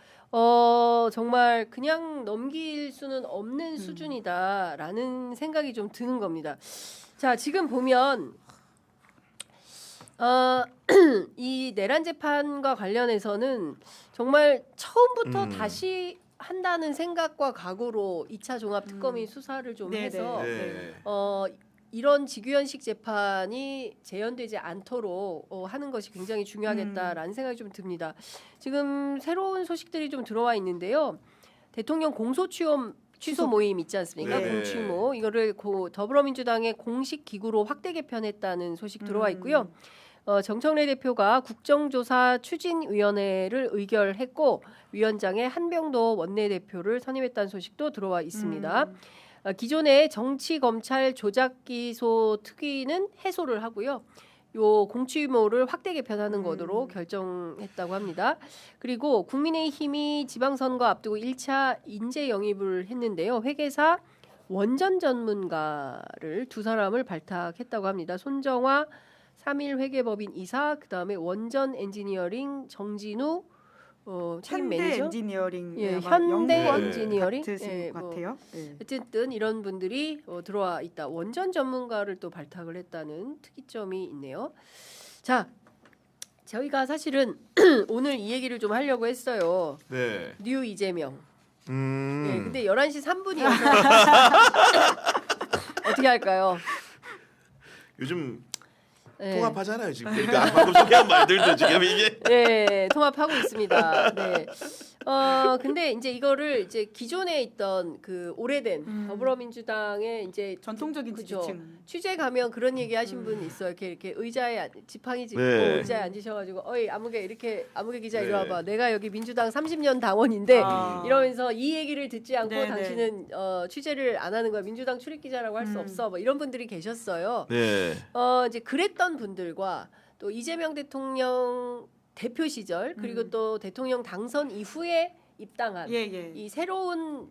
정말 그냥 넘길 수는 없는 수준이다라는 생각이 좀 드는 겁니다. 자, 지금 보면 이 내란 재판과 관련해서는 정말 처음부터 다시 한다는 생각과 각오로 2차 종합 특검이 수사를 좀 네네. 해서 네. 이런 직위현식 재판이 재현되지 않도록 하는 것이 굉장히 중요하겠다라는 생각이 좀 듭니다. 지금 새로운 소식들이 좀 들어와 있는데요. 대통령 취소 모임 있지 않습니까? 네. 공취모 이거를 더불어민주당의 공식 기구로 확대 개편했다는 소식 들어와 있고요. 정청래 대표가 국정조사 추진위원회를 의결했고 위원장에 한병도 원내대표를 선임했다는 소식도 들어와 있습니다. 기존의 정치검찰 조작기소 특위는 해소를 하고요. 요 공취모를 확대 개편하는 것으로 결정했다고 합니다. 그리고 국민의힘이 지방선거 앞두고 1차 인재 영입을 했는데요. 회계사 원전 전문가를 2사람을 발탁했다고 합니다. 손정화 3일 회계법인 이사, 그다음에 원전 엔지니어링 정진우 책임 현대 매니저, 엔지니어링, 예, 아마 현대 연구원 엔지니어링, 같으신 예, 것 같아요. 예. 어쨌든 이런 분들이 들어와 있다. 원전 전문가를 또 발탁을 했다는 특이점이 있네요. 자, 저희가 사실은 오늘 이 얘기를 좀 하려고 했어요. 네. 뉴 이재명. 예, 음. 근데 11시 3분이어서 어떻게 할까요? 요즘 예. 통합하잖아요 지금. 그러니까 방금 소개한 말들도 지금 이게. 네, 통합하고 있습니다. 네. 근데 이제 이거를 이제 기존에 있던 그 오래된 더불어민주당의 이제 전통적인 그죠. 지지층. 취재 가면 그런 얘기 하신 분 있어요. 이렇게 의자에 지팡이 짚고 네. 의자에 앉으셔가지고 어이 아무개 기자 이리 네. 와봐. 내가 여기 민주당 30년 당원인데 아. 이러면서 이 얘기를 듣지 않고 네네. 당신은 취재를 안 하는 거야. 민주당 출입 기자라고 할 수 없어. 뭐 이런 분들이 계셨어요. 네. 이제 그랬던 분들과 또 이재명 대통령 대표 시절 그리고 또 대통령 당선 이후에 입당한 예. 이 새로운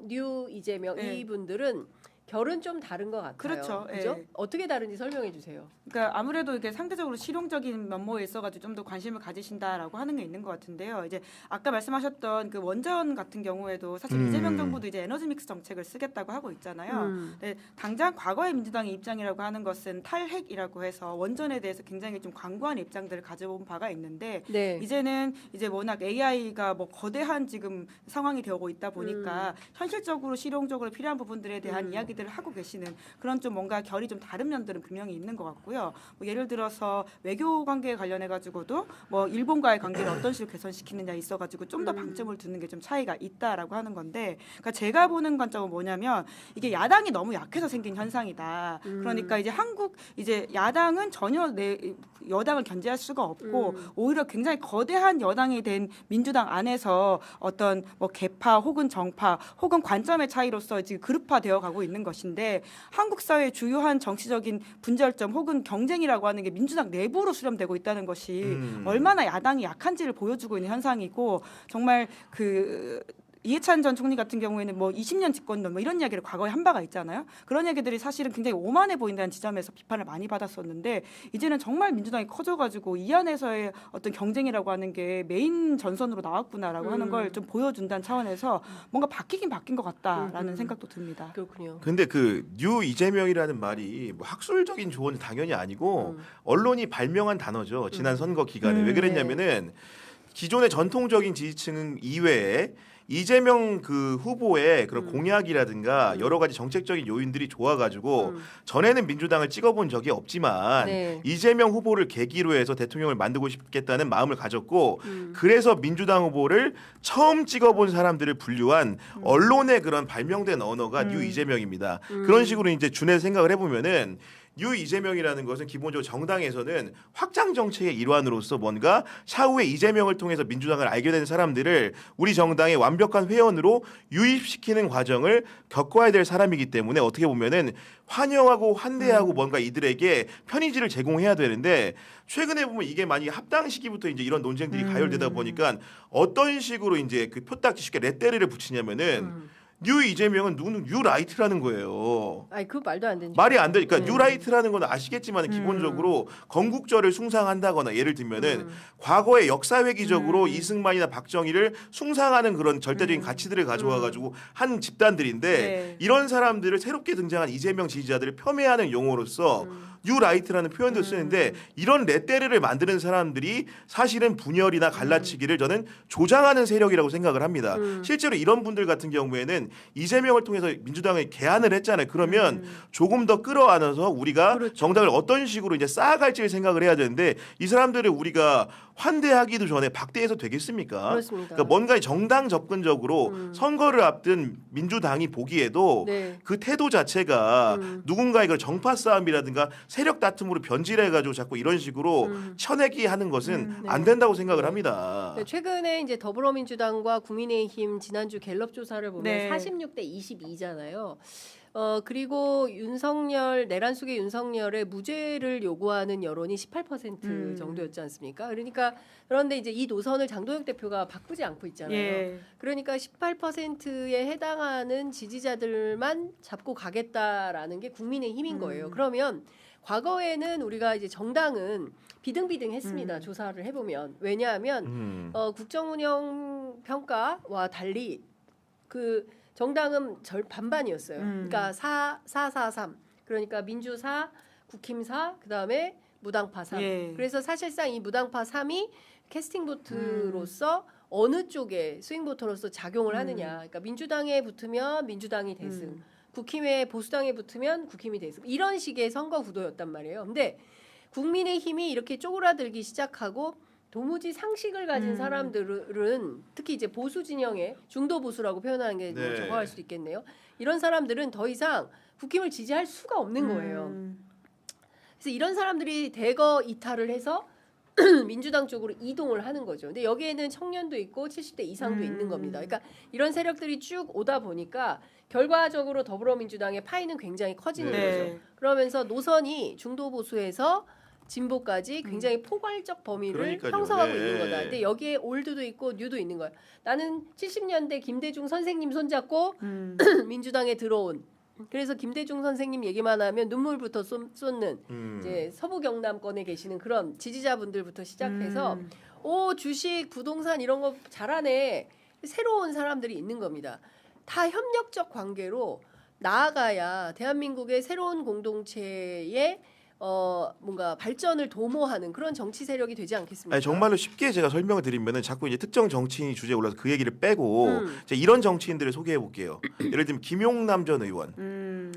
뉴 이재명 예. 이분들은 결은 좀 다른 것 같아요. 그렇죠. 그죠? 예. 어떻게 다른지 설명해 주세요. 그러니까 아무래도 이게 상대적으로 실용적인 면모에 있어가지고 좀 더 관심을 가지신다라고 하는 게 있는 것 같은데요. 이제 아까 말씀하셨던 그 원전 같은 경우에도 사실 이재명 정부도 이제 에너지 믹스 정책을 쓰겠다고 하고 있잖아요. 근데 당장 과거의 민주당의 입장이라고 하는 것은 탈핵이라고 해서 원전에 대해서 굉장히 좀 광고한 입장들을 가져본 바가 있는데 네. 이제는 이제 워낙 AI가 뭐 거대한 지금 상황이 되고 있다 보니까 현실적으로 실용적으로 필요한 부분들에 대한 이야기들을 하고 계시는 그런 좀 뭔가 결이 좀 다른 면들은 분명히 있는 것 같고요. 뭐 예를 들어서 외교 관계에 관련해 가지고도 뭐 일본과의 관계를 어떤 식으로 개선시키느냐에 있어 가지고 좀 더 방점을 두는 게 좀 차이가 있다라고 하는 건데, 그러니까 제가 보는 관점은 뭐냐면 이게 야당이 너무 약해서 생긴 현상이다. 그러니까 이제 한국 이제 야당은 전혀 여당을 견제할 수가 없고 오히려 굉장히 거대한 여당이 된 민주당 안에서 어떤 뭐 개파 혹은 정파 혹은 관점의 차이로서 지금 그룹화되어 가고 있는 것인데, 한국 사회의 주요한 정치적인 분절점 혹은 경쟁이라고 하는 게 민주당 내부로 수렴되고 있다는 것이 얼마나 야당이 약한지를 보여주고 있는 현상이고, 정말 그 이해찬 전 총리 같은 경우에는 뭐 20년 집권론 뭐 이런 이야기를 과거에 한 바가 있잖아요. 그런 얘기들이 사실은 굉장히 오만해 보인다는 지점에서 비판을 많이 받았었는데, 이제는 정말 민주당이 커져가지고 이 안에서의 어떤 경쟁이라고 하는 게 메인 전선으로 나왔구나라고 하는 걸 좀 보여준다는 차원에서 뭔가 바뀌긴 바뀐 것 같다라는 생각도 듭니다. 그렇군요. 근데 그 뉴 이재명이라는 말이 뭐 학술적인 조언은 당연히 아니고 언론이 발명한 단어죠. 지난 선거 기간에. 왜 그랬냐면은 기존의 전통적인 지지층 이외에 이재명 그 후보의 그런 공약이라든가 여러 가지 정책적인 요인들이 좋아가지고 전에는 민주당을 찍어본 적이 없지만 네. 이재명 후보를 계기로 해서 대통령을 만들고 싶겠다는 마음을 가졌고 그래서 민주당 후보를 처음 찍어본 사람들을 분류한 언론의 그런 발명된 언어가 뉴 이재명입니다. 그런 식으로 이제 준해 생각을 해보면은 뉴 이재명이라는 것은 기본적으로 정당에서는 확장 정책의 일환으로서 뭔가 차후에 이재명을 통해서 민주당을 알게 된 사람들을 우리 정당의 완벽한 회원으로 유입시키는 과정을 겪어야 될 사람이기 때문에 어떻게 보면은 환영하고 환대하고 뭔가 이들에게 편의지를 제공해야 되는데 최근에 보면 이게 많이 합당 시기부터 이제 이런 논쟁들이 가열되다 보니까 어떤 식으로 이제 그 표딱지 쉽게 레떼리를 붙이냐면은 뉴 이재명은 누구는 뉴 라이트라는 거예요. 아니 그 말도 안 되는 말이 안 되니까 뉴 라이트라는 건 아시겠지만 기본적으로 건국절을 숭상한다거나 예를 들면은 과거의 역사회기적으로 이승만이나 박정희를 숭상하는 그런 절대적인 가치들을 가져와 가지고 한 집단들인데 네. 이런 사람들을 새롭게 등장한 이재명 지지자들을 폄훼하는 용어로서 뉴 라이트라는 표현도 쓰는데 이런 레떼르를 만드는 사람들이 사실은 분열이나 갈라치기를 저는 조장하는 세력이라고 생각을 합니다. 실제로 이런 분들 같은 경우에는 이재명을 통해서 민주당에 개안을 했잖아요. 그러면 조금 더 끌어안아서 우리가 그렇죠. 정당을 어떤 식으로 이제 쌓아갈지를 생각을 해야 되는데 이 사람들을 우리가 환대하기도 전에 박대해서 되겠습니까? 그렇습니다. 그러니까 뭔가 정당 접근적으로 선거를 앞둔 민주당이 보기에도 네. 그 태도 자체가 누군가의 그 정파 싸움이라든가 세력 다툼으로 변질해가지고 자꾸 이런 식으로 쳐내기 하는 것은 안 된다고 생각을 합니다. 네, 최근에 이제 더불어민주당과 국민의힘 지난주 갤럽 조사를 보면 네. 46대 22잖아요. 그리고 윤석열 내란 속의 윤석열의 무죄를 요구하는 여론이 18% 정도였지 않습니까? 그러니까 그런데 이제 이 노선을 장도혁 대표가 바꾸지 않고 있잖아요. 예. 그러니까 18%에 해당하는 지지자들만 잡고 가겠다라는 게 국민의힘인 거예요. 그러면 과거에는 우리가 이제 정당은 비등비등했습니다. 조사를 해보면 왜냐하면 국정운영 평가와 달리 그 정당은 반반이었어요. 그러니까 4-4-3 그러니까 민주 4, 국힘 4, 그다음에 무당파 3. 예. 그래서 사실상 이 무당파 3이 캐스팅 보트로서 어느 쪽에 스윙 보트로서 작용을 하느냐. 그러니까 민주당에 붙으면 민주당이 대승, 국힘에 보수당에 붙으면 국힘이 대승. 이런 식의 선거 구도였단 말이에요. 근데 국민의힘이 이렇게 쪼그라들기 시작하고 도무지 상식을 가진 사람들은 특히 이제 보수 진영의 중도 보수라고 표현하는 게 뭐 네. 적어할 수 있겠네요. 이런 사람들은 더 이상 국힘을 지지할 수가 없는 거예요. 그래서 이런 사람들이 대거 이탈을 해서 민주당 쪽으로 이동을 하는 거죠. 근데 여기에는 청년도 있고 70대 이상도 있는 겁니다. 그러니까 이런 세력들이 쭉 오다 보니까 결과적으로 더불어민주당의 파이는 굉장히 커지는 네. 거죠. 그러면서 노선이 중도 보수에서 진보까지 굉장히 포괄적 범위를 그러니까요. 형성하고 네. 있는 거다. 근데 여기에 올드도 있고 뉴도 있는 거야. 나는 70년대 김대중 선생님 손잡고 민주당에 들어온. 그래서 김대중 선생님 얘기만 하면 눈물부터 쏟는 이제 서부 경남권에 계시는 그런 지지자분들부터 시작해서 오 주식, 부동산 이런 거 잘하네. 새로운 사람들이 있는 겁니다. 다 협력적 관계로 나아가야 대한민국의 새로운 공동체의 뭔가 발전을 도모하는 그런 정치 세력이 되지 않겠습니까? 아니, 정말로 쉽게 제가 설명을 드리면은 자꾸 이제 특정 정치인이 주제에 올라서 그 얘기를 빼고 이제 이런 정치인들을 소개해 볼게요. 예를 들면 김용남 전 의원,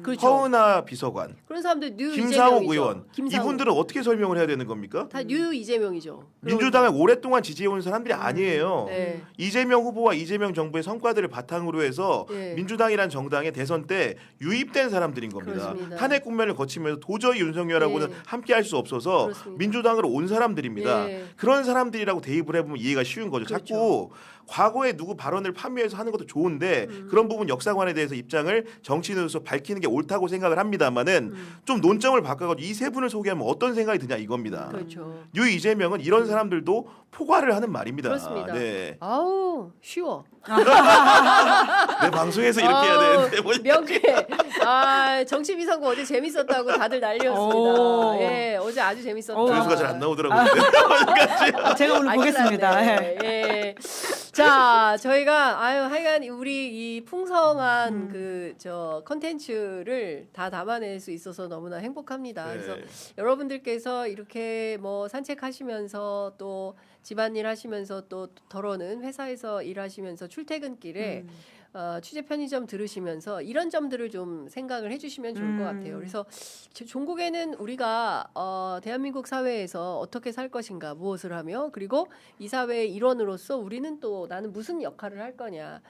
그렇죠. 허은하 비서관, 그런 사람들 뉴 김상욱 이재명이죠. 의원 이분들은 어떻게 설명을 해야 되는 겁니까? 다 뉴 이재명이죠. 민주당을 오랫동안 지지해온 사람들이 아니에요. 네. 이재명 후보와 이재명 정부의 성과들을 바탕으로 해서 네. 민주당이란 정당의 대선 때 유입된 사람들인 겁니다. 그렇습니다. 탄핵 국면을 거치면서 도저히 윤석열하고는 네. 함께할 수 없어서 그렇습니다. 민주당으로 온 사람들입니다. 네. 그런 사람들이라고 대입을 해보면 이해가 쉬운 거죠. 그렇죠. 자꾸 과거에 누구 발언을 판매해서 하는 것도 좋은데 그런 부분 역사관에 대해서 입장을 정치인으로서 밝히는 게 옳다고 생각을 합니다만은 좀 논점을 바꿔가지고 이 세 분을 소개하면 어떤 생각이 드냐 이겁니다. 그렇죠. 뉴 이재명은 이런 사람들도 포괄을 하는 말입니다. 그렇습니다. 네. 아우 쉬워. 내 방송에서 이렇게 해야 되는데 뭐 명쾌. 정치 비선거 어제 재밌었다고 다들 난리였습니다. 오. 예, 어제 아주 재밌었다. 조회수가 잘 안 나오더라고요. 제가 오늘 보겠습니다. 네. 예. 자, 저희가 하여간 우리 이 풍성한 그 컨텐츠를 다 담아낼 수 있어서 너무나 행복합니다. 네. 그래서 여러분들께서 이렇게 뭐 산책하시면서 또 집안일 하시면서 또 더러는 회사에서 일하시면서 출퇴근길에 취재 편의점 들으시면서 이런 점들을 좀 생각을 해주시면 좋을 것 같아요. 그래서 종국에는 우리가 대한민국 사회에서 어떻게 살 것인가, 무엇을 하며, 그리고 이 사회의 일원으로서 우리는 또 나는 무슨 역할을 할 거냐.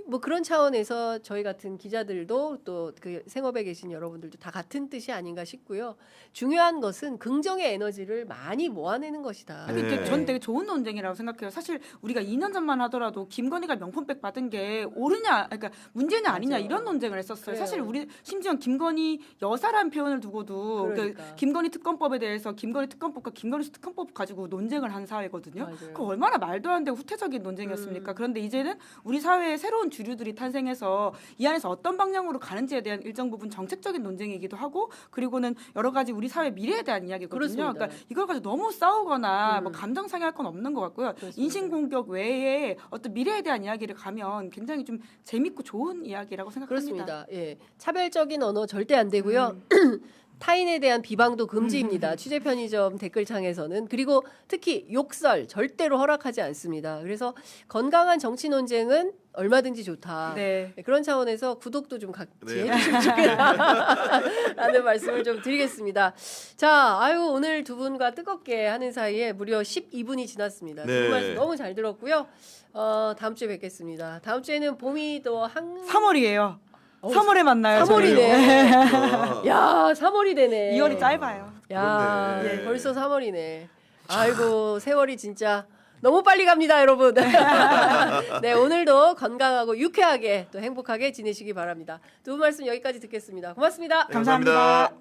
뭐 그런 차원에서 저희 같은 기자들도 또 그 생업에 계신 여러분들도 다 같은 뜻이 아닌가 싶고요. 중요한 것은 긍정의 에너지를 많이 모아내는 것이다. 근데 네. 전 되게 좋은 논쟁이라고 생각해요. 사실 우리가 2년 전만 하더라도 김건희가 명품백 받은 게 옳으냐, 그러니까 문제냐 아니냐 맞아요. 이런 논쟁을 했었어요. 그래요. 사실 우리 심지어 김건희 여사라는 표현을 두고도 그러니까. 그 김건희 특검법에 대해서 김건희 특검법과 김건희 특검법 가지고 논쟁을 한 사회거든요. 맞아요. 그 얼마나 말도 안 되고 후퇴적인 논쟁이었습니까? 그런데 이제는 우리 사회에 새로운 주류들이 탄생해서 이 안에서 어떤 방향으로 가는지에 대한 일정 부분 정책적인 논쟁이기도 하고 그리고는 여러 가지 우리 사회 미래에 대한 이야기거든요. 그렇습니다. 그러니까 이걸 가지고 너무 싸우거나 뭐 감정 상해할 건 없는 것 같고요. 그렇습니다. 인신 공격 외에 어떤 미래에 대한 이야기를 가면 굉장히 좀 재밌고 좋은 이야기라고 생각합니다. 그렇습니다. 예, 차별적인 언어 절대 안 되고요. 타인에 대한 비방도 금지입니다. 취재 편의점 댓글창에서는. 그리고 특히 욕설 절대로 허락하지 않습니다. 그래서 건강한 정치 논쟁은 얼마든지 좋다. 네. 그런 차원에서 구독도 좀 같이 네. 해주시면 좋겠다라는 말씀을 좀 드리겠습니다. 자, 아유 오늘 두 분과 뜨겁게 하는 사이에 무려 12분이 지났습니다. 네. 두 말씀 너무 잘 들었고요. 다음 주에 뵙겠습니다. 다음 주에는 봄이 또 3월이에요. 3월에 만나요. 3월이네. 저희. 야, 3월이 되네. 2월이 짧아요. 야, 그렇네. 벌써 3월이네. 아이고, 세월이 진짜 너무 빨리 갑니다, 여러분. 네, 오늘도 건강하고 유쾌하게 또 행복하게 지내시기 바랍니다. 두 분 말씀 여기까지 듣겠습니다. 고맙습니다. 네, 감사합니다.